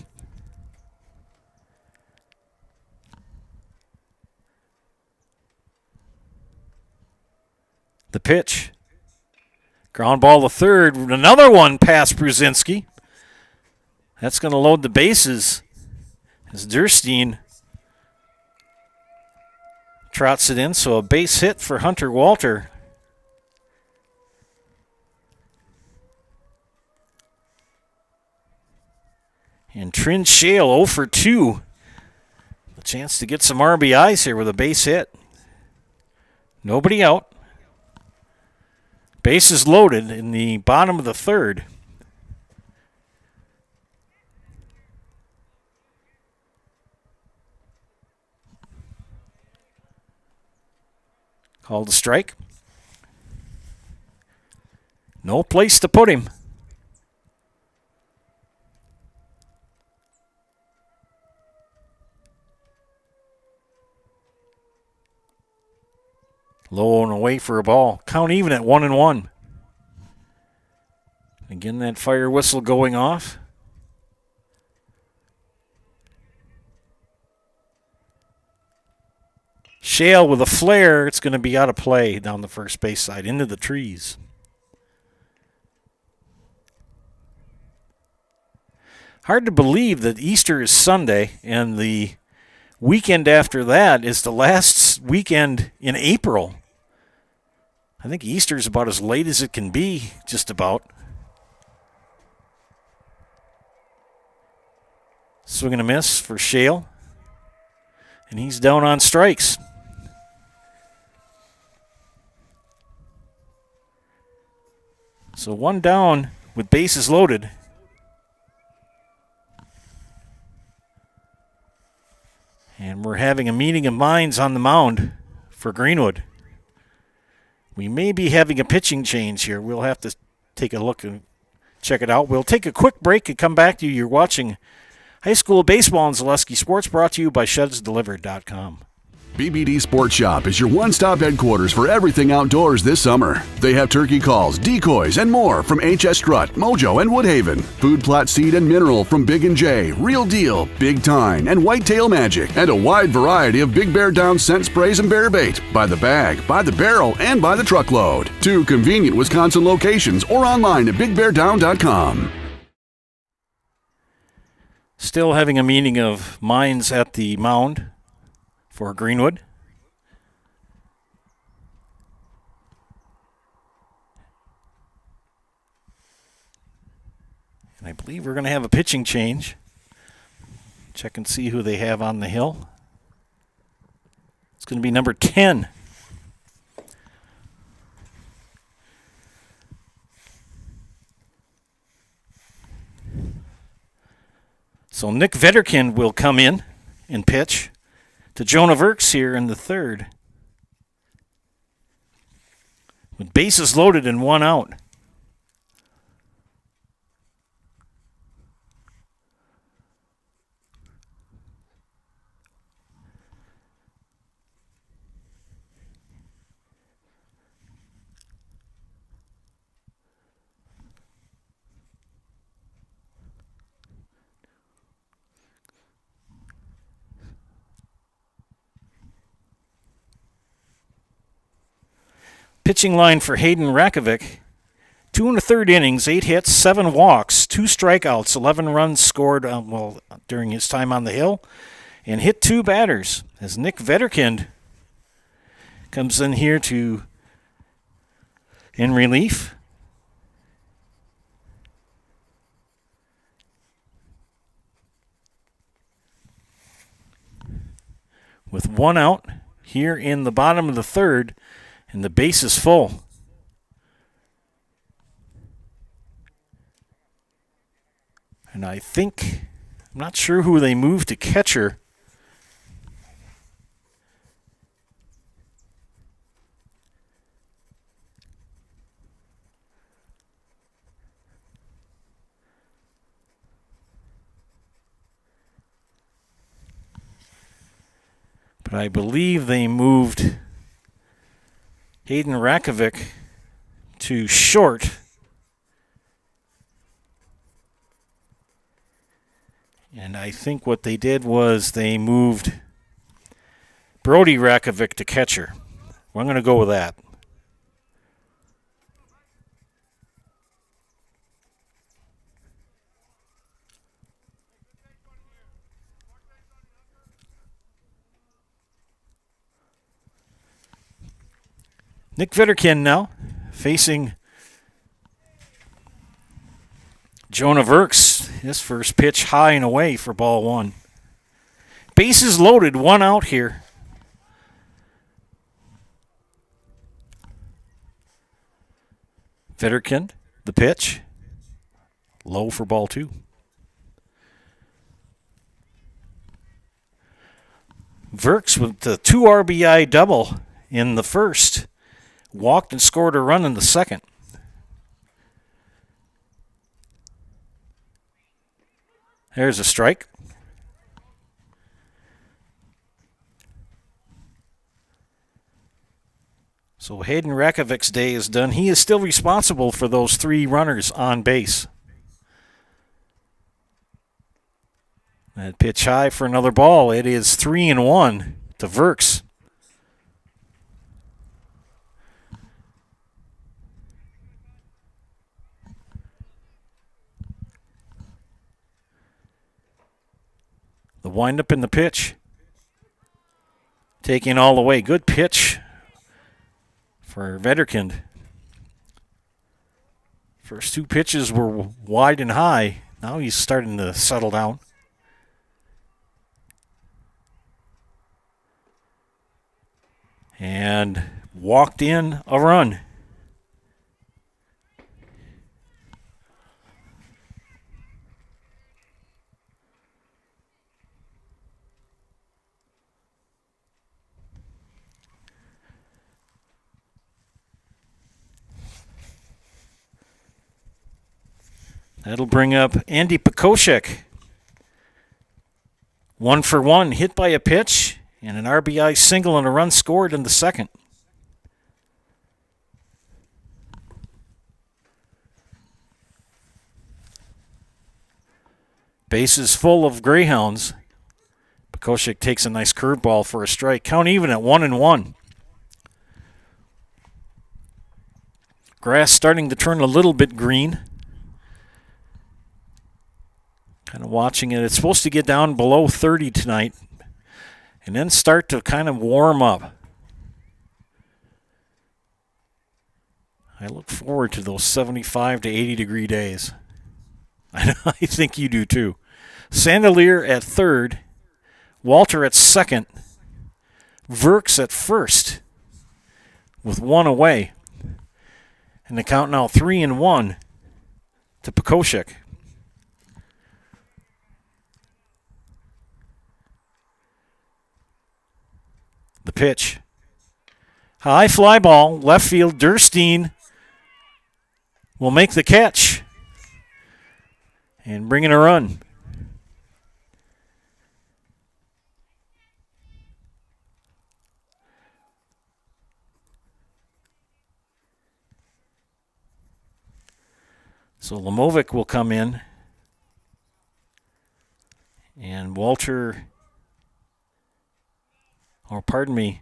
The pitch. Ground ball to third. Another one past Brzezinski. That's going to load the bases as Durstein trots it in, so a base hit for Hunter Walter. And Trin Shale 0 for 2. A chance to get some RBIs here with a base hit. Nobody out. Bases loaded in the bottom of the third. Called a strike. No place to put him. Low and away for a ball. Count even at 1-1. Again, that fire whistle going off. Shale with a flare. It's going to be out of play down the first base side into the trees. Hard to believe that Easter is Sunday and the weekend after that is the last weekend in April. I think Easter's about as late as it can be, just about. Swing and a miss for Shale. And he's down on strikes. So one down with bases loaded. And we're having a meeting of minds on the mound for Greenwood. We may be having a pitching change here. We'll have to take a look and check it out. We'll take a quick break and come back to you. You're watching High School Baseball on Zaleski Sports, brought to you by ShedsDelivered.com. BBD Sports Shop is your one-stop headquarters for everything outdoors this summer. They have turkey calls, decoys, and more from HS Strut, Mojo, and Woodhaven. Food plot seed and mineral from Big & J, Real Deal, Big Time, and Whitetail Magic. And a wide variety of Big Bear Down scent sprays and bear bait. By the bag, by the barrel, and by the truckload. 2 convenient Wisconsin locations or online at BigBearDown.com. Still having a meeting of minds at the mound for Greenwood. And I believe we're going to have a pitching change. Check and see who they have on the hill. It's going to be number 10. So Nick Vetterkind will come in and pitch to Jonah Verks here in the third. With bases loaded and 1 out. Pitching line for Hayden Rakovic. 2 1/3 innings, 8 hits, 7 walks, 2 strikeouts, 11 runs scored during his time on the hill, and hit 2 batters. As Nick Vetterkind comes in here in relief. With 1 out here in the bottom of the third. And the base is full. And I think, I'm not sure who they moved to catcher. But I believe they moved Hayden Rakovic to short. And I think what they did was they moved Brody Rakovic to catcher. Well, I'm going to go with that. Nick Vetterkind now facing Jonah Verks. His first pitch high and away for ball 1. Bases loaded, 1 out here. Vetterkind, the pitch. Low for ball 2. Verks with the 2 RBI double in the first. Walked and scored a run in the second. There's a strike. So Hayden Rakovic's day is done. He is still responsible for those 3 runners on base. That pitch high for another ball. It is 3-1 to Verks. The windup in the pitch. Taking all the way. Good pitch for Vetterkind. First 2 pitches were wide and high. Now he's starting to settle down. And walked in a run. That'll bring up Andy Pekoshek. 1 for 1, hit by a pitch, and an RBI single and a run scored in the second. Bases full of Greyhounds. Pekoshek takes a nice curveball for a strike. Count even at 1-1. Grass starting to turn a little bit green. Kind of watching it. It's supposed to get down below 30 tonight and then start to kind of warm up. I look forward to those 75 to 80 degree days. I think you do too. Sandelier at third, Walter at second, Verks at first with 1 away. And the count now 3-1 to Pekoshek. The pitch. High fly ball, left field. Durstein will make the catch and bring in a run. So Lamovic will come in, and Walter, or pardon me,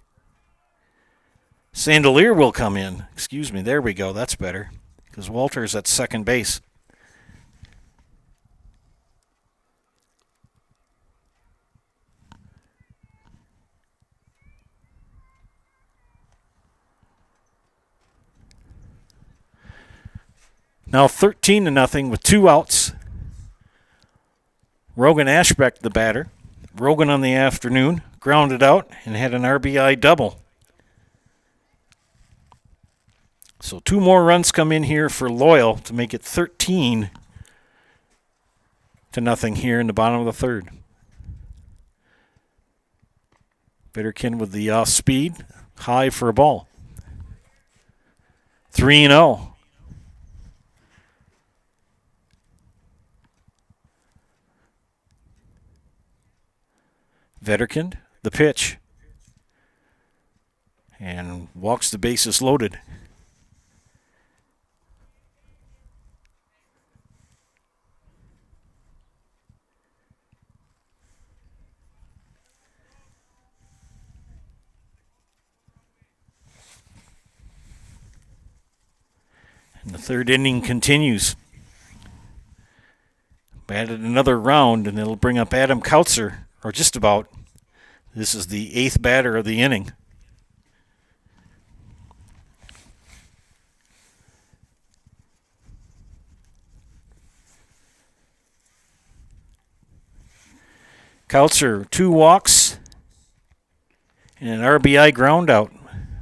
Sandelier will come in. Excuse me, there we go, that's better, because Walter's at second base. Now 13-0 with 2 outs. Rogan Ashbeck, the batter. Rogan on the afternoon, grounded out and had an RBI double. So 2 more runs come in here for Loyal to make it 13-0 here in the bottom of the third. Bitterkin with the off speed, high for a ball. 3-0. Vetterkind, the pitch, and walks the bases loaded. And the third inning continues. Batted another round, and it'll bring up Adam Kautzer, or just about. This is the 8th batter of the inning. Kautzer, 2 walks and an RBI ground out.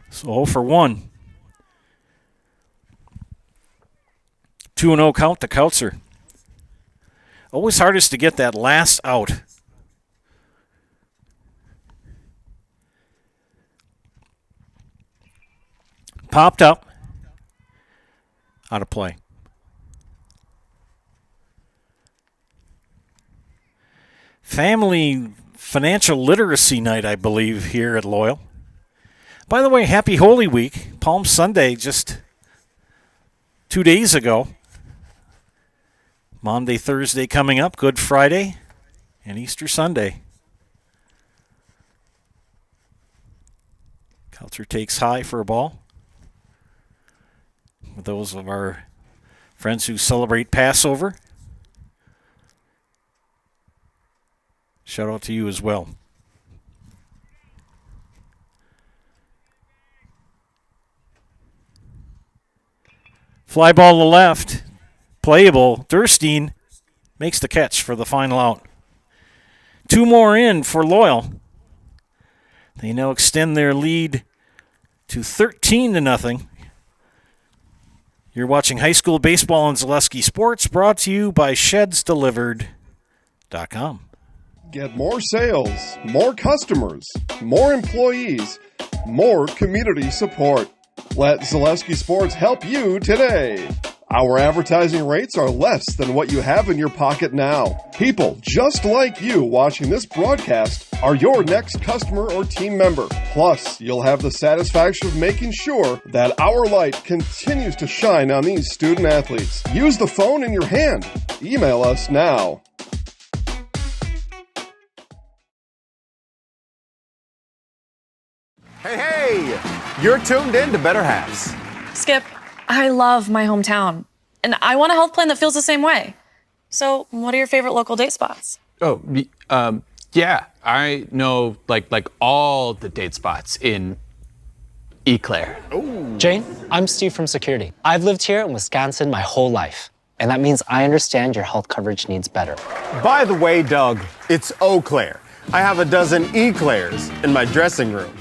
So 0 for 1. 2-0 count to Kautzer. Always hardest to get that last out. Popped up. Out of play. family financial literacy night, I believe, here at Loyal. By the way, happy Holy Week. Palm Sunday just 2 days ago. Monday, Thursday coming up, Good Friday, and Easter Sunday. Culture takes high for a ball. With those of our friends who celebrate Passover, shout out to you as well. Fly ball to the left. Playable. Durstein makes the catch for the final out. 2 more in for Loyal. They now extend their lead to 13-0. You're watching high school baseball on Zaleski Sports, brought to you by ShedsDelivered.com. Get more sales, more customers, more employees, more community support. Let Zaleski Sports help you today. Our advertising rates are less than what you have in your pocket now. People just like you watching this broadcast are your next customer or team member. Plus, you'll have the satisfaction of making sure that our light continues to shine on these student athletes. Use the phone in your hand. Email us now. Hey, you're tuned in to Better Halves. Skip, I love my hometown, and I want a health plan that feels the same way. So, what are your favorite local date spots? Oh, yeah, I know like all the date spots in Eau Claire. Jane, I'm Steve from security. I've lived here in Wisconsin my whole life, and that means I understand your health coverage needs better. By the way, Doug, it's Eau Claire. I have a dozen Eclairs in my dressing room.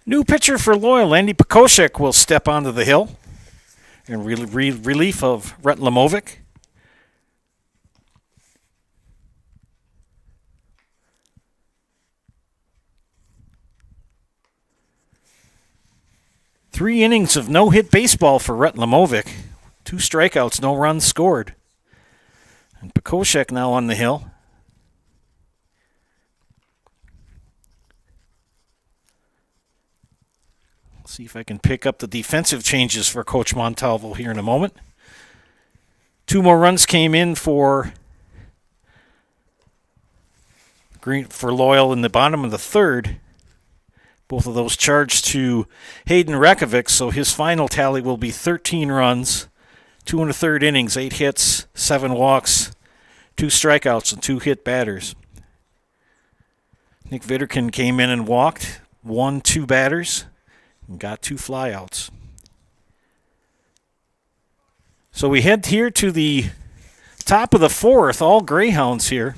New pitcher for Loyal, Andy Pekoshek, will step onto the hill in relief of Rhett Lamovic. Three innings of no-hit baseball for Rhett Lamovic. 2 strikeouts, no runs scored. And Pekoshek now on the hill. See if I can pick up the defensive changes for Coach Montalvo here in a moment. 2 more runs came in for Loyal in the bottom of the 3rd. Both of those charged to Hayden Rekovic, so his final tally will be 13 runs, 2 1/3 innings, 8 hits, 7 walks, 2 strikeouts, and 2 hit batters. Nick Vitterkin came in and walked, 2 batters, and got 2 flyouts. So we head here to the top of the 4th, all Greyhounds here.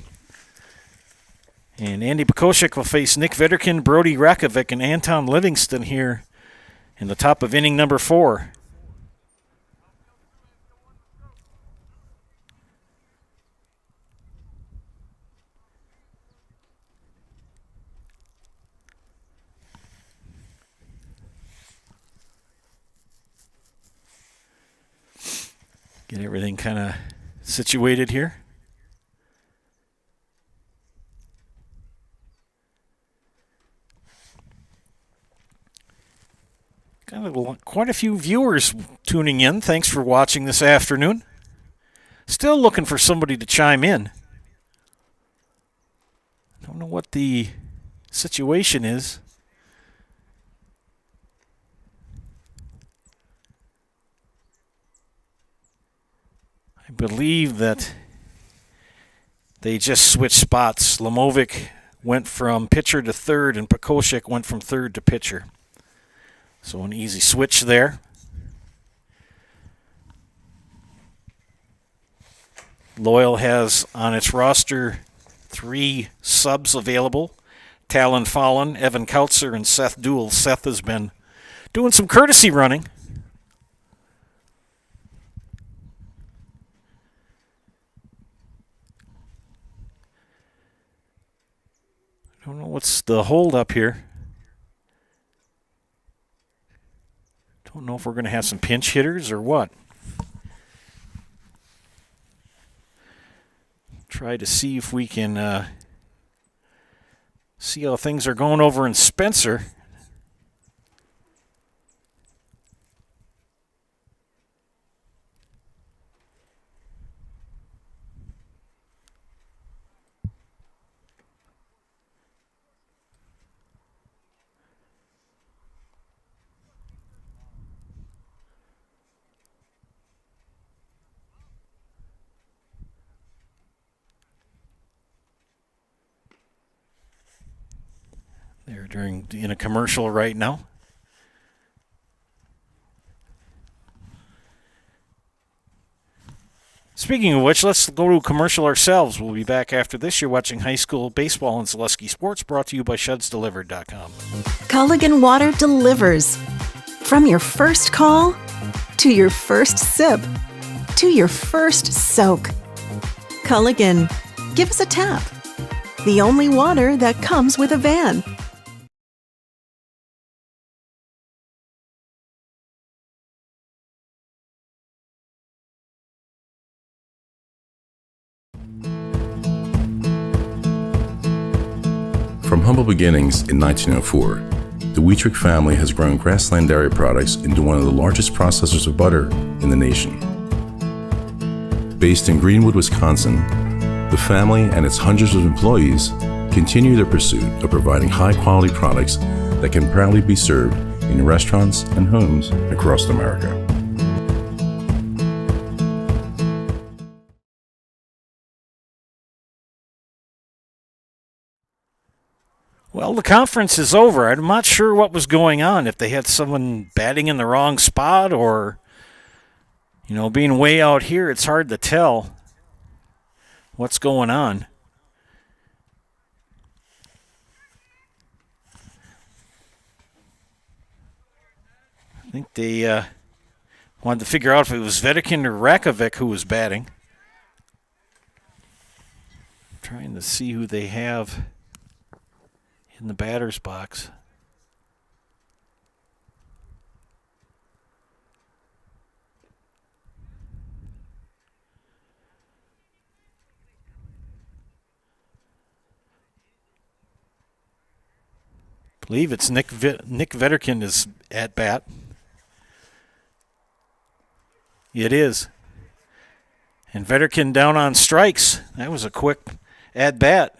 And Andy Pekoshek will face Nick Vitterkin, Brody Rekovic, and Anton Livingston here in the top of inning number 4. Get everything kind of situated here. Quite a few viewers tuning in. Thanks for watching this afternoon. Still looking for somebody to chime in. Don't know what the situation is. I believe that they just switched spots. Lamovic went from pitcher to 3rd, and Pekoshek went from 3rd to pitcher. So an easy switch there. Loyal has on its roster 3 subs available. Talon Fallon, Evan Kautzer, and Seth Duell. Seth has been doing some courtesy running. I don't know what's the hold up here. Don't know if we're going to have some pinch hitters or what. Try to see if we can see how things are going over in Spencer. They're in a commercial right now. Speaking of which, let's go to a commercial ourselves. We'll be back after this. You're watching high school baseball in Zaleski Sports, brought to you by ShedsDelivered.com. Culligan Water delivers. From your first call, to your first sip, to your first soak. Culligan, give us a tap. The only water that comes with a van. From humble beginnings in 1904, the Wheatrick family has grown Grassland Dairy Products into one of the largest processors of butter in the nation. Based in Greenwood, Wisconsin, the family and its hundreds of employees continue their pursuit of providing high-quality products that can proudly be served in restaurants and homes across America. Well, the conference is over. I'm not sure what was going on, if they had someone batting in the wrong spot or, being way out here, it's hard to tell what's going on. I think they wanted to figure out if it was Vedekin or Rakovic who was batting. Trying to see who they have in the batter's box. I believe it's Nick Vederkin is at bat. It is. And Vederkin down on strikes. That was a quick at bat.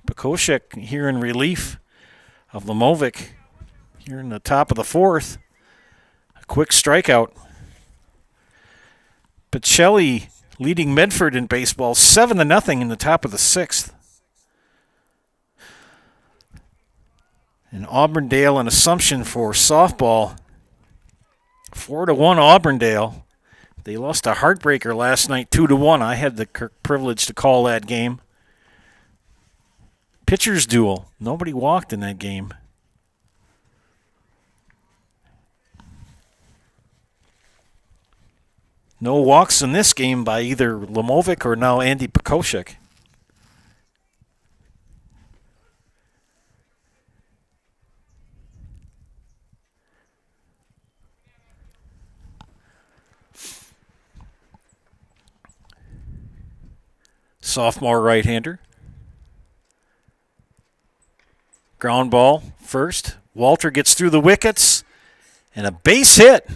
Pekoshek here in relief of Lamovic here in the top of the fourth. A quick strikeout. Pacelli leading Medford in baseball 7-0 in the top of the sixth. And Auburndale and Assumption for softball. 4-1 Auburndale. They lost a heartbreaker last night 2-1. I had the privilege to call that game. Pitchers duel. Nobody walked in that game. No walks in this game by either Lamovic or now Andy Pekoshek. Sophomore right-hander. Ground ball first. Walter gets through the wickets. And a base hit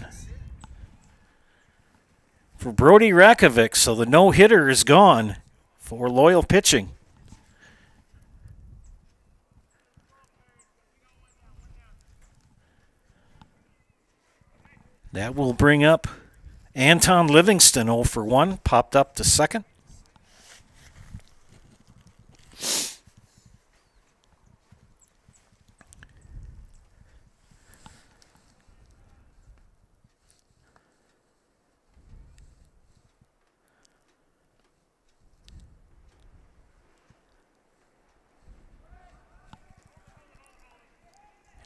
for Brody Rakovic. So the no-hitter is gone for Loyal pitching. That will bring up Anton Livingston 0 for 1. Popped up to second.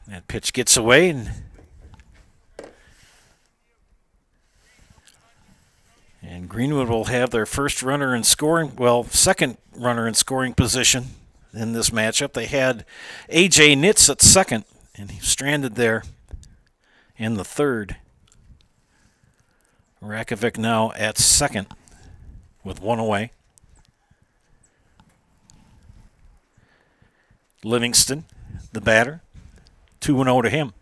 That pitch gets away, and Greenwood will have their first runner in scoring, second runner in scoring position in this matchup. They had A.J. Nitz at second and he's stranded there in the third. Rakovic now at second with one away. Livingston, the batter, 2-0 to him.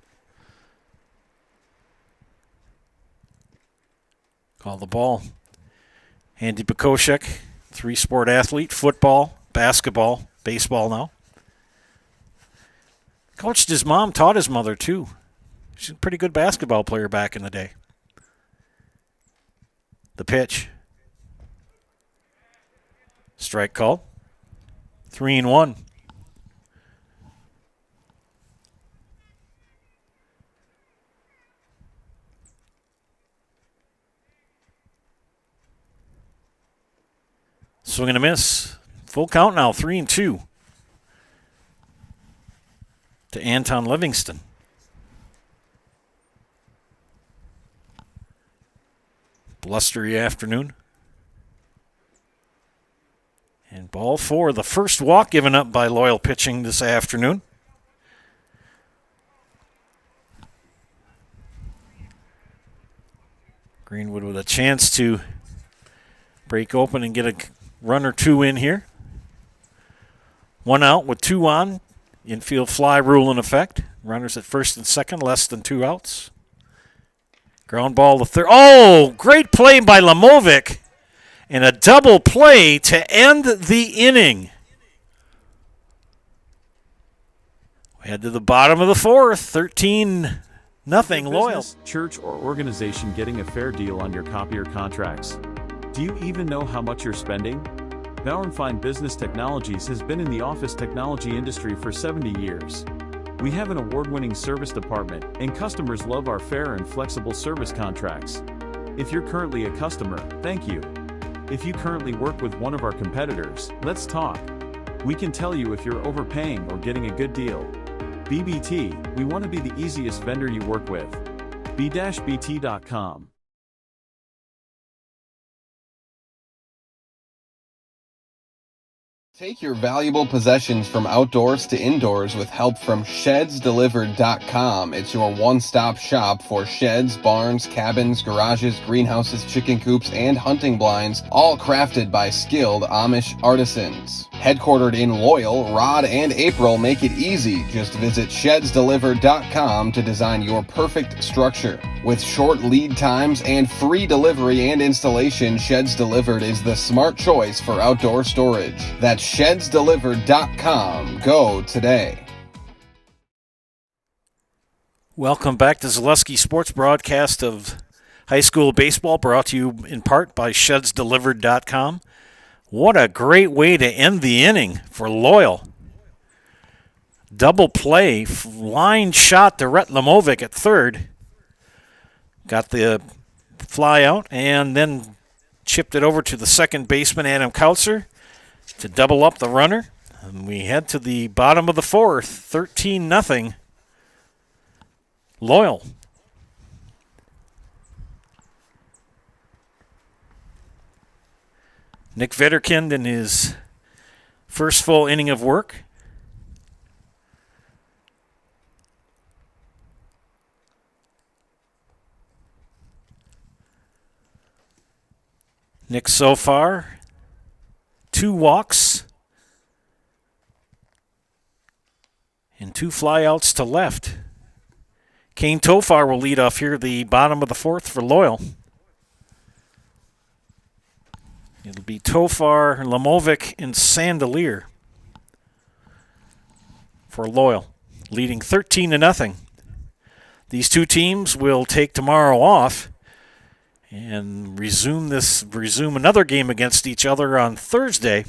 Call the ball. Andy Pekoshek, three-sport athlete, football, basketball, baseball now. Coached his mom, taught his mother too. She's a pretty good basketball player back in the day. The pitch. Strike call. 3-1. Swing and a miss. Full count now, 3-2. To Anton Livingston. Blustery afternoon. And ball four, the first walk given up by Loyal pitching this afternoon. Greenwood with a chance to break open and get a run or two in here. One out with two on. Infield fly rule in effect. Runners at first and second, less than two outs. Ground ball to third. Oh, great play by Lamovic. And a double play to end the inning. We head to the bottom of the fourth. 13-0 Loyal. Church, or organization getting a fair deal on your copier contracts? Do you even know how much you're spending? Bauer & Fine Business Technologies has been in the office technology industry for 70 years. We have an award-winning service department, and customers love our fair and flexible service contracts. If you're currently a customer, thank you. If you currently work with one of our competitors, let's talk. We can tell you if you're overpaying or getting a good deal. BBT, we want to be the easiest vendor you work with. b-bt.com. Take your valuable possessions from outdoors to indoors with help from ShedsDelivered.com. It's your one-stop shop for sheds, barns, cabins, garages, greenhouses, chicken coops, and hunting blinds, all crafted by skilled Amish artisans. Headquartered in Loyal, Rod and April make it easy. Just visit ShedsDelivered.com to design your perfect structure. With short lead times and free delivery and installation, Sheds Delivered is the smart choice for outdoor storage. That's ShedsDelivered.com. Go today. Welcome back to Zaleski Sports broadcast of high school baseball, brought to you in part by ShedsDelivered.com. What a great way to end the inning for Loyal. Double play, line shot to Rhett Lamovic at third. Got the fly out and then chipped it over to the second baseman, Adam Kautzer, to double up the runner. And we head to the bottom of the fourth, 13-0 Loyal. Nick Vetterkind in his first full inning of work. Nick so far, 2 walks and 2 flyouts to left. Kane Tofar will lead off here, the bottom of the fourth for Loyal. It'll be Tofar, Lamovic, and Sandelier for Loyal, leading 13-0. These two teams will take tomorrow off and resume another game against each other on Thursday,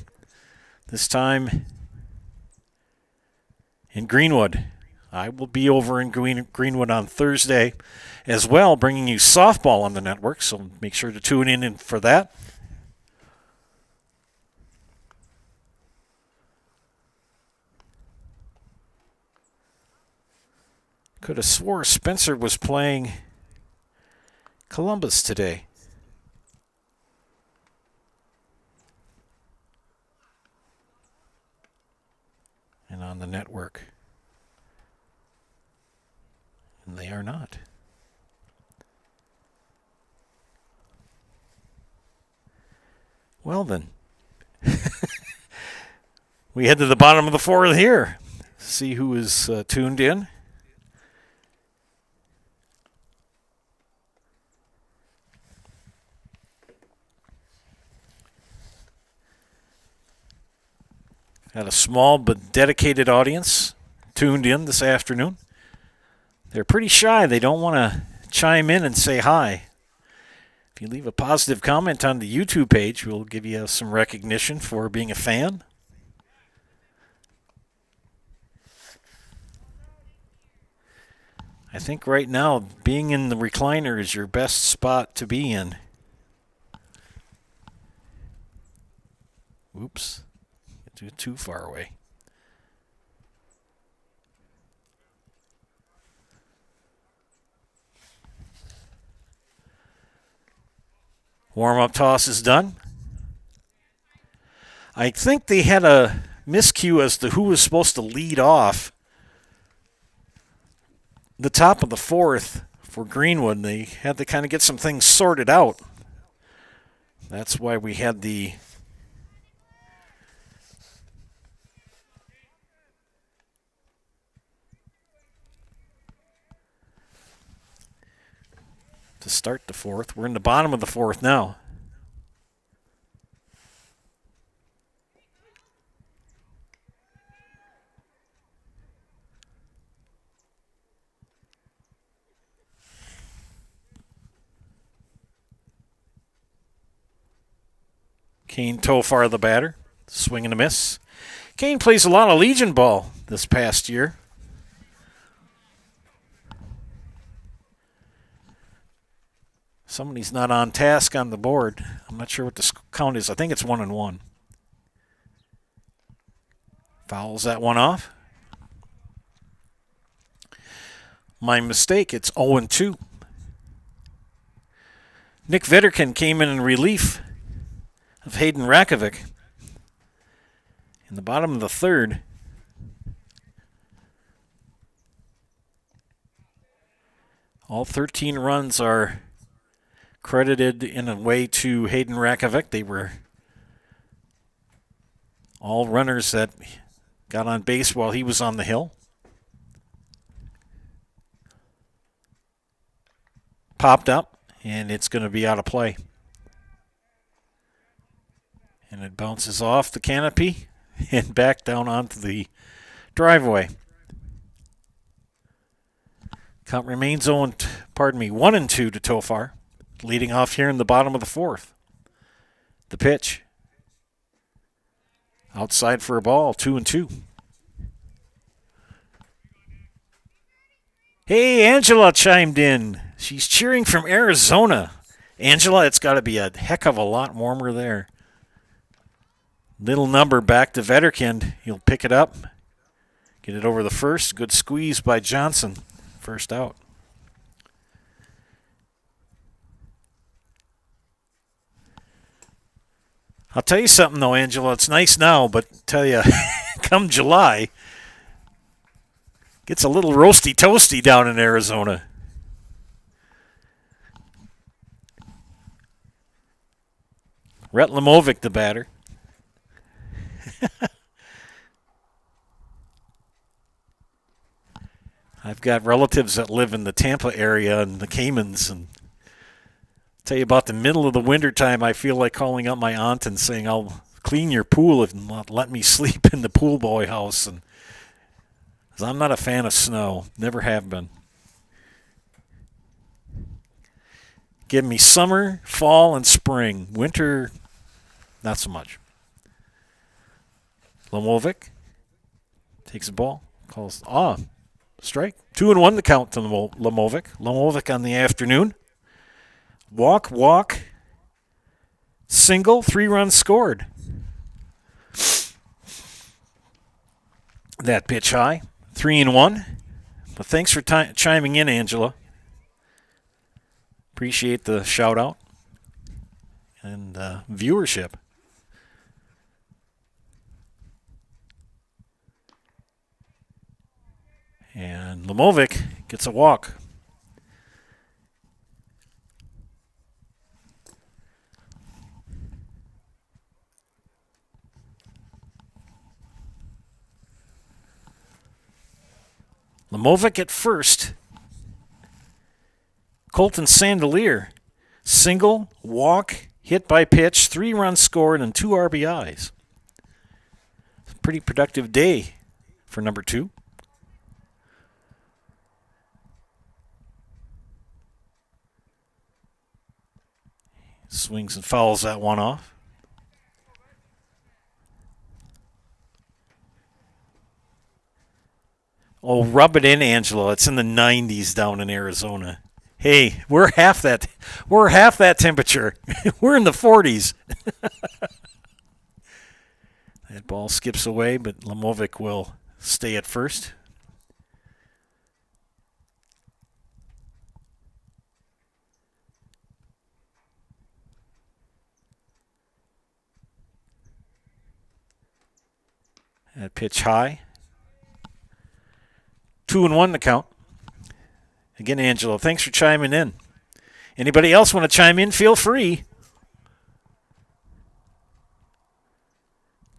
this time in Greenwood. I will be over in Greenwood on Thursday as well, bringing you softball on the network, so make sure to tune in for that. Could have swore Spencer was playing Columbus today. And on the network. And they are not. Well then. We head to the bottom of the fourth here. See who is tuned in. Got a small but dedicated audience tuned in this afternoon. They're pretty shy. They don't want to chime in and say hi. If you leave a positive comment on the YouTube page, we'll give you some recognition for being a fan. I think right now, being in the recliner is your best spot to be in. Oops. Too far away. Warm-up toss is done. I think they had a miscue as to who was supposed to lead off the top of the fourth for Greenwood. They had to kind of get some things sorted out. That's why we had the to start the fourth. We're in the bottom of the fourth now. Kane Tofar, the batter, swing and a miss. Kane plays a lot of Legion ball this past year. Somebody's not on task on the board. I'm not sure what the count is. I think it's 1-1. Fouls that one off. My mistake, it's 0-2. Nick Vetterkin came in relief of Hayden Rakovic in the bottom of the third. All 13 runs are credited in a way to Hayden Rakovic. They were all runners that got on base while he was on the hill. Popped up, and it's going to be out of play. And it bounces off the canopy and back down onto the driveway. Count remains 1-2 to Tofar. Leading off here in the bottom of the fourth. The pitch. Outside for a ball, 2-2. Hey, Angela chimed in. She's cheering from Arizona. Angela, it's got to be a heck of a lot warmer there. Little number back to Vetterkind. He'll pick it up. Get it over the first. Good squeeze by Johnson. First out. I'll tell you something, though, Angela. It's nice now, but tell you, come July, gets a little roasty toasty down in Arizona. Rhett Lemovic, the batter. I've got relatives that live in the Tampa area and the Caymans, and tell you about the middle of the wintertime, I feel like calling up my aunt and saying, I'll clean your pool if not let me sleep in the pool boy house. And 'cause I'm not a fan of snow. Never have been. Give me summer, fall, and spring. Winter, not so much. Lemovic takes the ball. Calls, strike. 2-1 the count to Lemovic. Lemovic on the afternoon. Walk, single, 3 runs scored. That pitch high, 3-1. But thanks for chiming in, Angela. Appreciate the shout out and viewership. And Lemovic gets a walk. Lemovic at first. Colton Sandelier, single, walk, hit by pitch, 3 runs scored, and 2 RBIs. Pretty productive day for number 2. Swings and fouls that one off. Oh, rub it in, Angelo. It's in the 90s down in Arizona. Hey, we're half that temperature. We're in the 40s. That ball skips away, but Lemovic will stay at first. That pitch high. 2-1 the count. Again, Angelo, thanks for chiming in. Anybody else want to chime in? Feel free.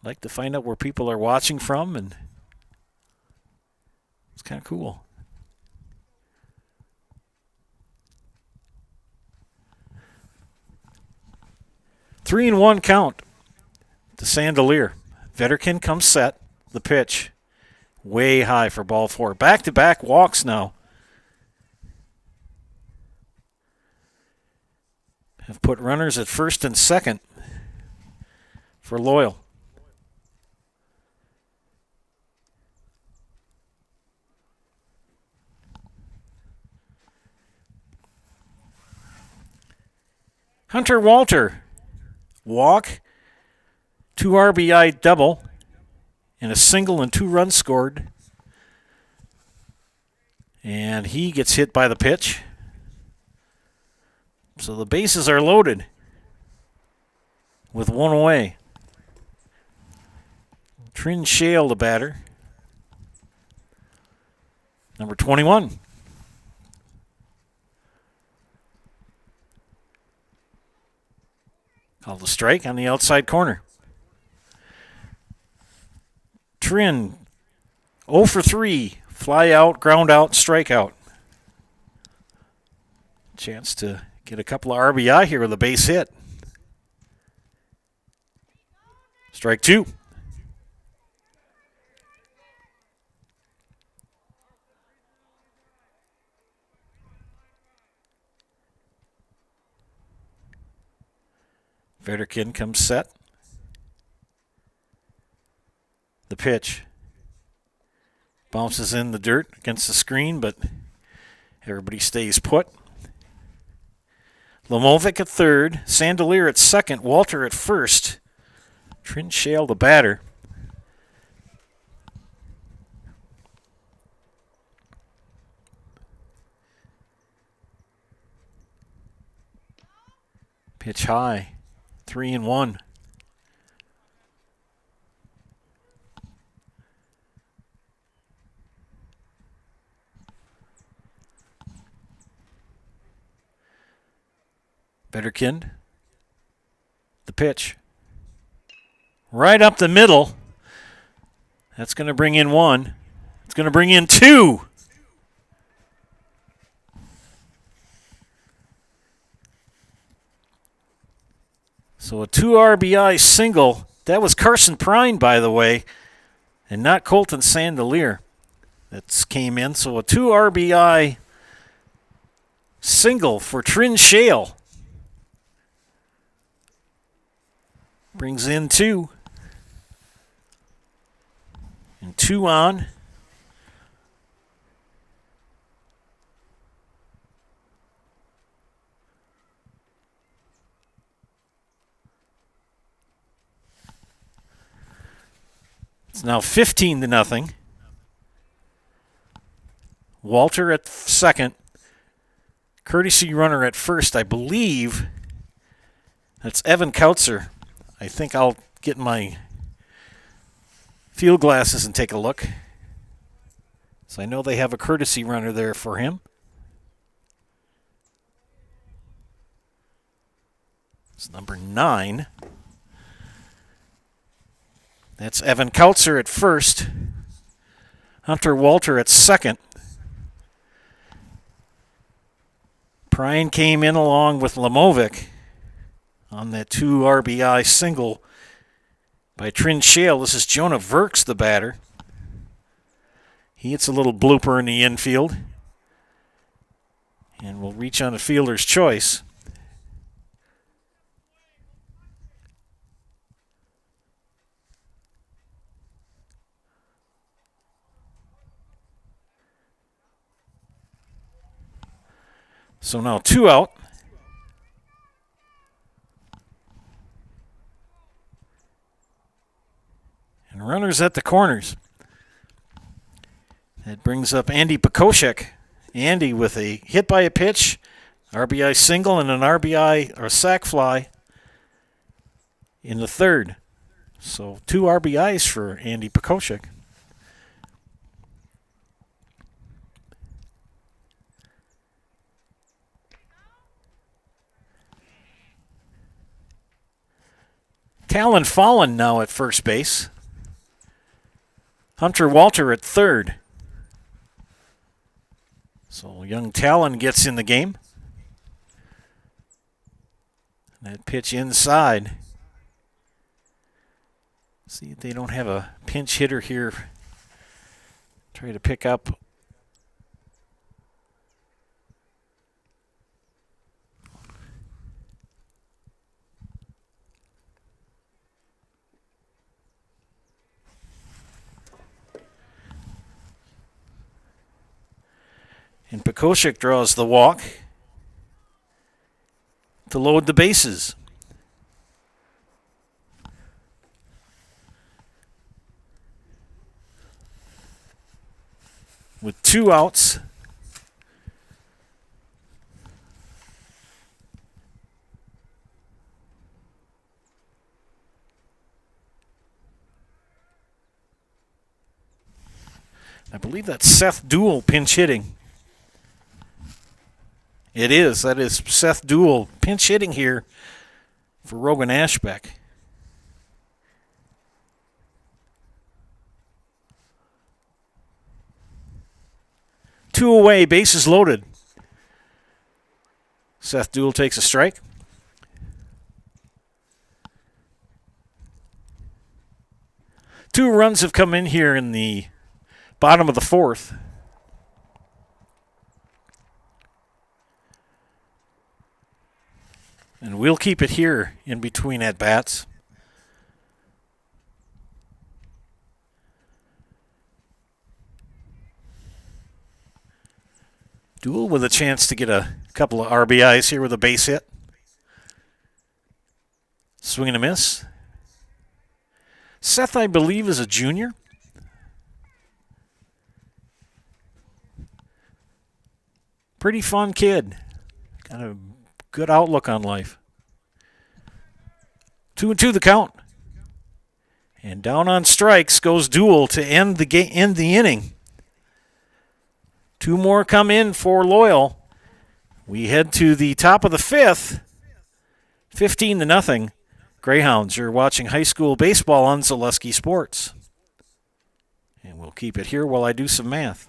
Like to find out where people are watching from, and it's kind of cool. Three and one count to Sandelier. Vetterkin comes set. The pitch way high for ball 4. Back-to-back walks now. Have put runners at first and second for Loyal. Hunter Walter, walk, 2 RBI double, and a single and 2 runs scored. And he gets hit by the pitch. So the bases are loaded with 1 away. Trin Shale, the batter. Number 21. Called a strike on the outside corner. Trin, 0 for 3. Fly out, ground out, strikeout. Chance to get a couple of RBI here with a base hit. Strike 2. Vetterkin comes set. The pitch bounces in the dirt against the screen, but everybody stays put. Lemovic at third, Sandelier at second, Walter at first. Trin Shale, the batter. Pitch high. 3-1. Vetterkin. The pitch. Right up the middle. That's going to bring in 1. It's going to bring in 2. So a 2 RBI single. That was Carson Prine, by the way, and not Colton Sandelier that came in. So a 2 RBI single for Trin Shale. Brings in 2. And 2 on. It's now 15-0. Walter at second. Courtesy runner at first, I believe. That's Evan Kautzer. I think I'll get my field glasses and take a look. So I know they have a courtesy runner there for him. It's number 9. That's Evan Kautzer at first. Hunter Walter at second. Prine came in along with Lamovic on that 2 RBI single by Trin Shale. This is Jonah Verks, the batter. He hits a little blooper in the infield and will reach on a fielder's choice. So now 2 out. And runners at the corners. That brings up Andy Pekoshek. Andy with a hit by a pitch, RBI single, and an RBI or sac fly in the third. So 2 RBIs for Andy Pekoshek. Talon Fallon now at first base. Hunter Walter at third. So young Talon gets in the game. That pitch inside. See if they don't have a pinch hitter here. Try to pick up. And Pekoshek draws the walk to load the bases. With 2 outs. I believe that's Seth Duell pinch hitting. It is. That is Seth Duell pinch hitting here for Rogan Ashbeck. Two away, bases loaded. Seth Duell takes a strike. Two runs have come in here in the bottom of the fourth. And we'll keep it here in between at-bats. Duell with a chance to get a couple of RBIs here with a base hit. Swing and a miss. Seth, I believe, is a junior. Pretty fun kid. Got a good outlook on life. 2-2 the count. And down on strikes goes Duell to end the inning. 2 more come in for Loyal. We head to the top of the 5th. 15-0. Greyhounds, you're watching high school baseball on Zaleski Sports. And we'll keep it here while I do some math.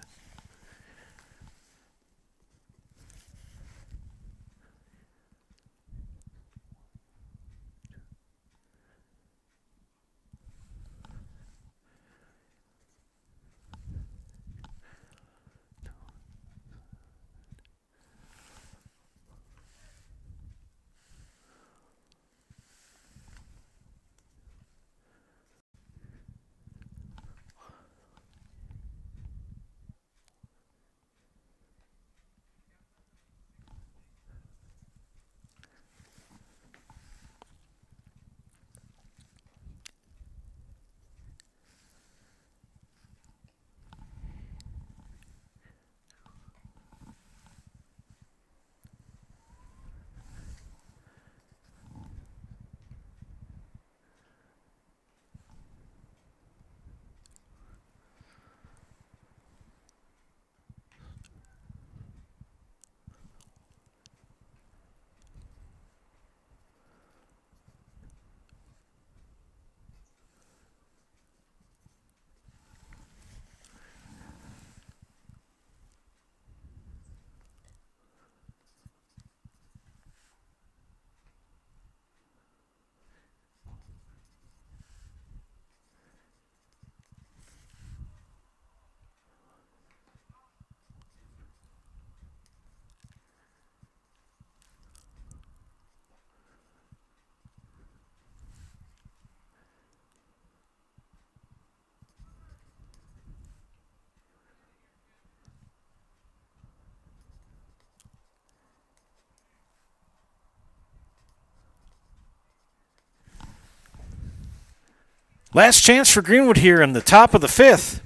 Last chance for Greenwood here in the top of the fifth.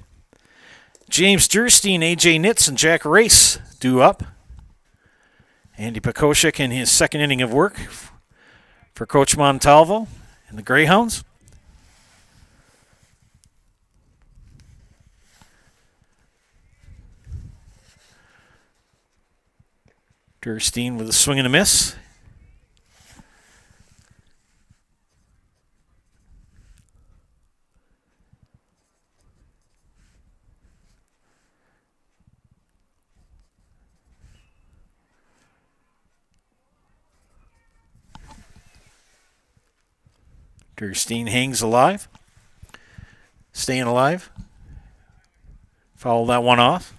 James Durstein, AJ Nitz, and Jack Race due up. Andy Pekoshik in his second inning of work for Coach Montalvo and the Greyhounds. Durstein with a swing and a miss. Durstein hangs alive. Staying alive. Foul that one off.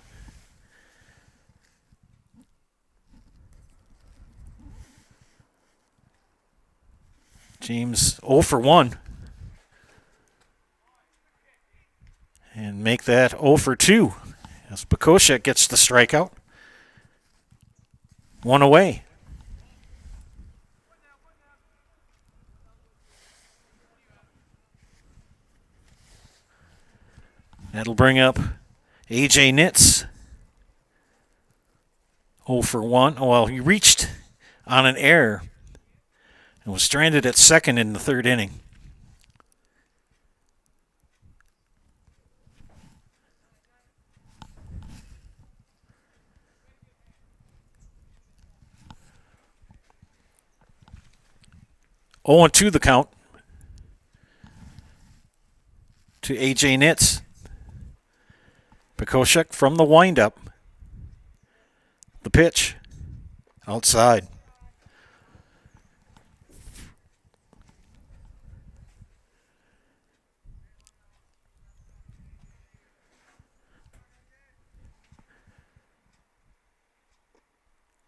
James 0 for 1. And make that 0 for 2 as Pekoshik gets the strikeout. One away. That'll bring up AJ Nitz. 0 for 1. Oh, well, he reached on an error and was stranded at second in the third inning. Oh, and 2 the count to AJ Nitz. Pekoshik from the windup. The pitch outside.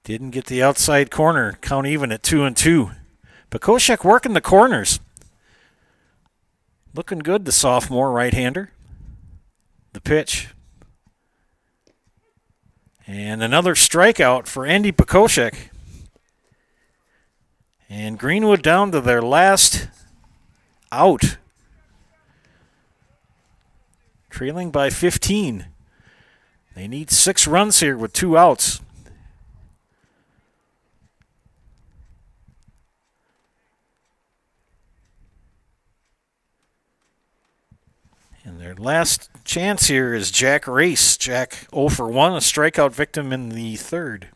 Didn't get the outside corner. Count even at 2-2. Pekoshik working the corners. Looking good, the sophomore right-hander. The pitch. And another strikeout for Andy Pekoshik. And Greenwood down to their last out. Trailing by 15. They need 6 runs here with 2 outs. And their last chance here is Jack Race. Jack 0 for 1, a strikeout victim in the third.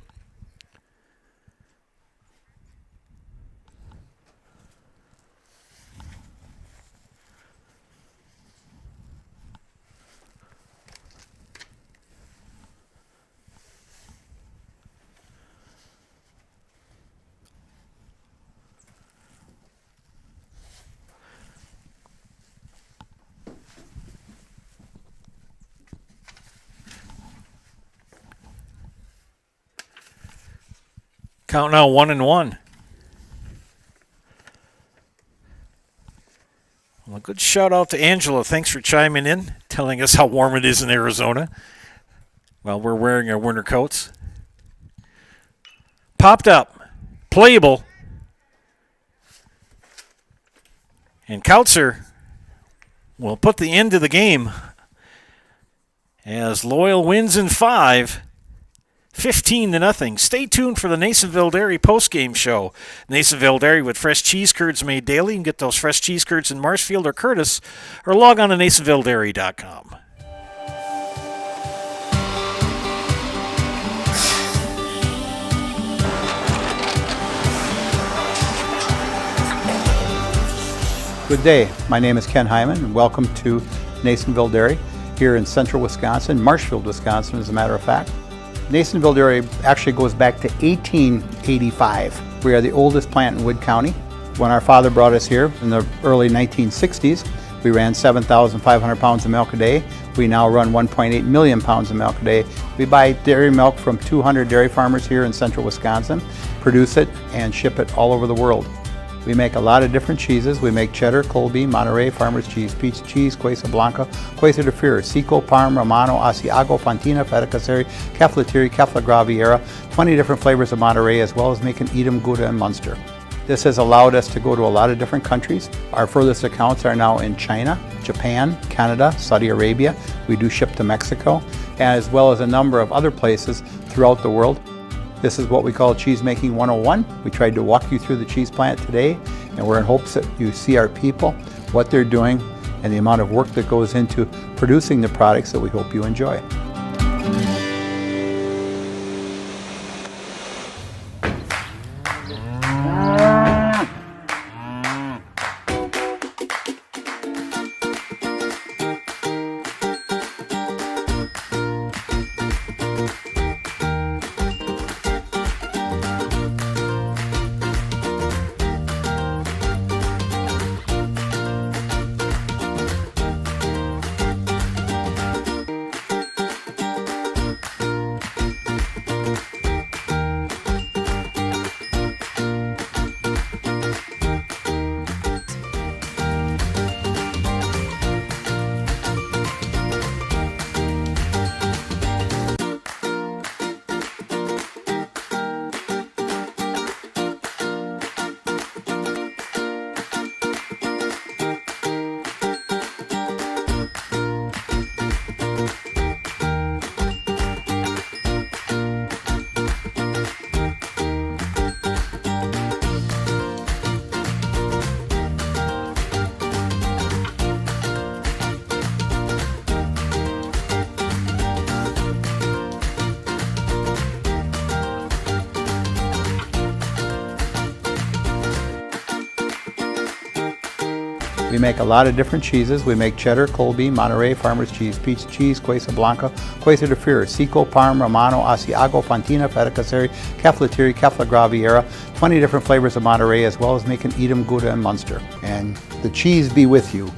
Count now 1-1. Well, a good shout out to Angela. Thanks for chiming in, telling us how warm it is in Arizona while we're wearing our winter coats. Popped up, playable, and Kautzer will put the end to the game as Loyal wins in 5. 15-0. Stay tuned for the Nasonville Dairy postgame show. Nasonville Dairy with fresh cheese curds made daily. You can get those fresh cheese curds in Marshfield or Curtis, or log on to NasonvilleDairy.com. Good day. My name is Ken Hyman, and welcome to Nasonville Dairy here in central Wisconsin, Marshfield, Wisconsin, as a matter of fact. Nasonville Dairy actually goes back to 1885. We are the oldest plant in Wood County. When our father brought us here in the early 1960s, we ran 7,500 pounds of milk a day. We now run 1.8 million pounds of milk a day. We buy dairy milk from 200 dairy farmers here in central Wisconsin, produce it, and ship it all over the world. We make a lot of different cheeses. We make cheddar, Colby, Monterey, Farmer's Cheese, Peach Cheese, Queso Blanca, Queso de Fir, Seco, Parm, Romano, Asiago, Fontina, Feta Caseri, Caflatiri, Cafla Graviera, 20 different flavors of Monterey, as well as making Edam, Gouda, and Munster. This has allowed us to go to a lot of different countries. Our furthest accounts are now in China, Japan, Canada, Saudi Arabia. We do ship to Mexico, as well as a number of other places throughout the world. This is what we call Cheese Making 101. We tried to walk you through the cheese plant today, and we're in hopes that you see our people, what they're doing, and the amount of work that goes into producing the products that we hope you enjoy. We make a lot of different cheeses. We make cheddar, Colby, Monterey, Farmer's Cheese, Peach Cheese, Quesa Blanca, Quesa de Fir, Seco, Parm, Romano, Asiago, Fontina, Feta Caseri, Caflateri, Cafla Graviera, 20 different flavors of Monterey, as well as making Edam, Gouda, and Munster. And the cheese be with you.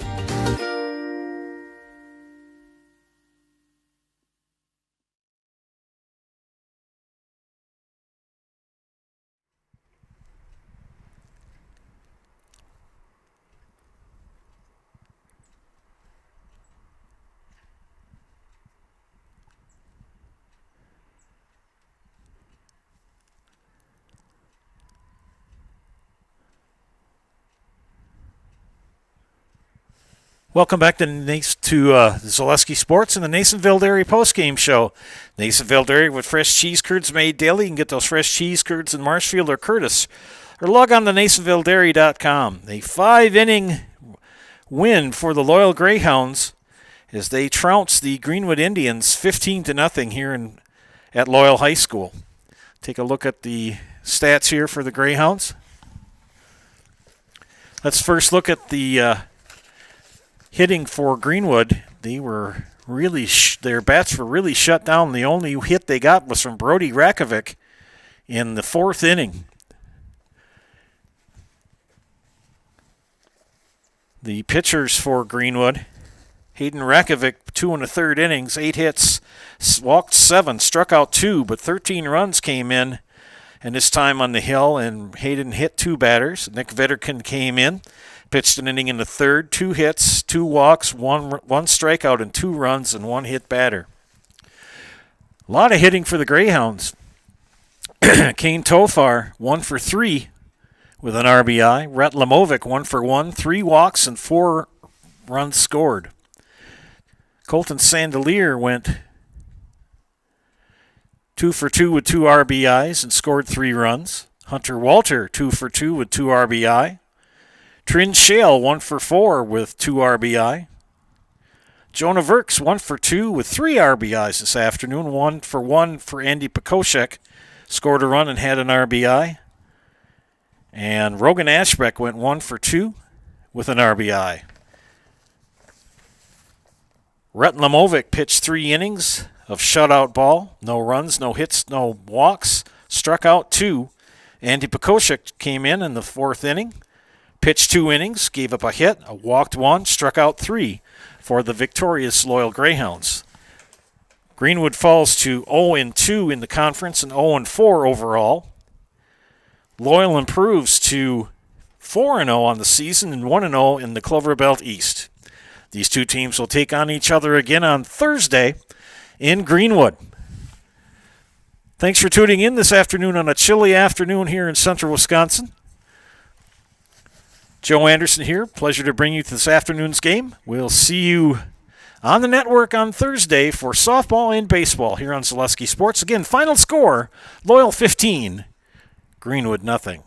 Welcome back to Zaleski Sports and the Nasonville Dairy Postgame Show. Nasonville Dairy with fresh cheese curds made daily. You can get those fresh cheese curds in Marshfield or Curtis. Or log on to NasonvilleDairy.com. A 5-inning win for the Loyal Greyhounds as they trounce the Greenwood Indians 15-0 here at Loyal High School. Take a look at the stats here for the Greyhounds. Let's first look at the hitting for Greenwood. They were really their bats were really shut down. The only hit they got was from Brody Rakovic in the 4th inning. The pitchers for Greenwood: Hayden Rakovic, 2 1/3 innings, 8 hits, walked 7, struck out 2, but 13 runs came in. And this time on the hill, and Hayden hit 2 batters. Nick Vetterkin came in, pitched an inning in the 3rd, 2 hits, 2 walks, one strikeout, and 2 runs, and 1 hit batter. A lot of hitting for the Greyhounds. Kane Tofar, 1 for 3 with an RBI. Rhett Lamovic, 1 for 1, 3 walks, and 4 runs scored. Colton Sandelier went 2 for 2 with 2 RBIs and scored 3 runs. Hunter Walter, 2 for 2 with 2 RBI. Trin Shale, 1 for 4 with 2 RBI. Jonah Verks, 1 for 2 with 3 RBIs this afternoon. 1 for 1 for Andy Pekoshek, scored a run and had an RBI. And Rogan Ashbeck went 1 for 2 with an RBI. Rhett Lamovic pitched 3 innings of shutout ball. No runs, no hits, no walks. Struck out 2. Andy Pekoshek came in the 4th inning. Pitched 2 innings, gave up a hit, walked 1, struck out 3 for the victorious Loyal Greyhounds. Greenwood falls to 0-2 in the conference and 0-4 overall. Loyal improves to 4-0 on the season and 1-0 in the Clover Belt East. These two teams will take on each other again on Thursday in Greenwood. Thanks for tuning in this afternoon on a chilly afternoon here in central Wisconsin. Joe Anderson here. Pleasure to bring you to this afternoon's game. We'll see you on the network on Thursday for softball and baseball here on Zaleski Sports. Again, final score, Loyal 15, Greenwood nothing.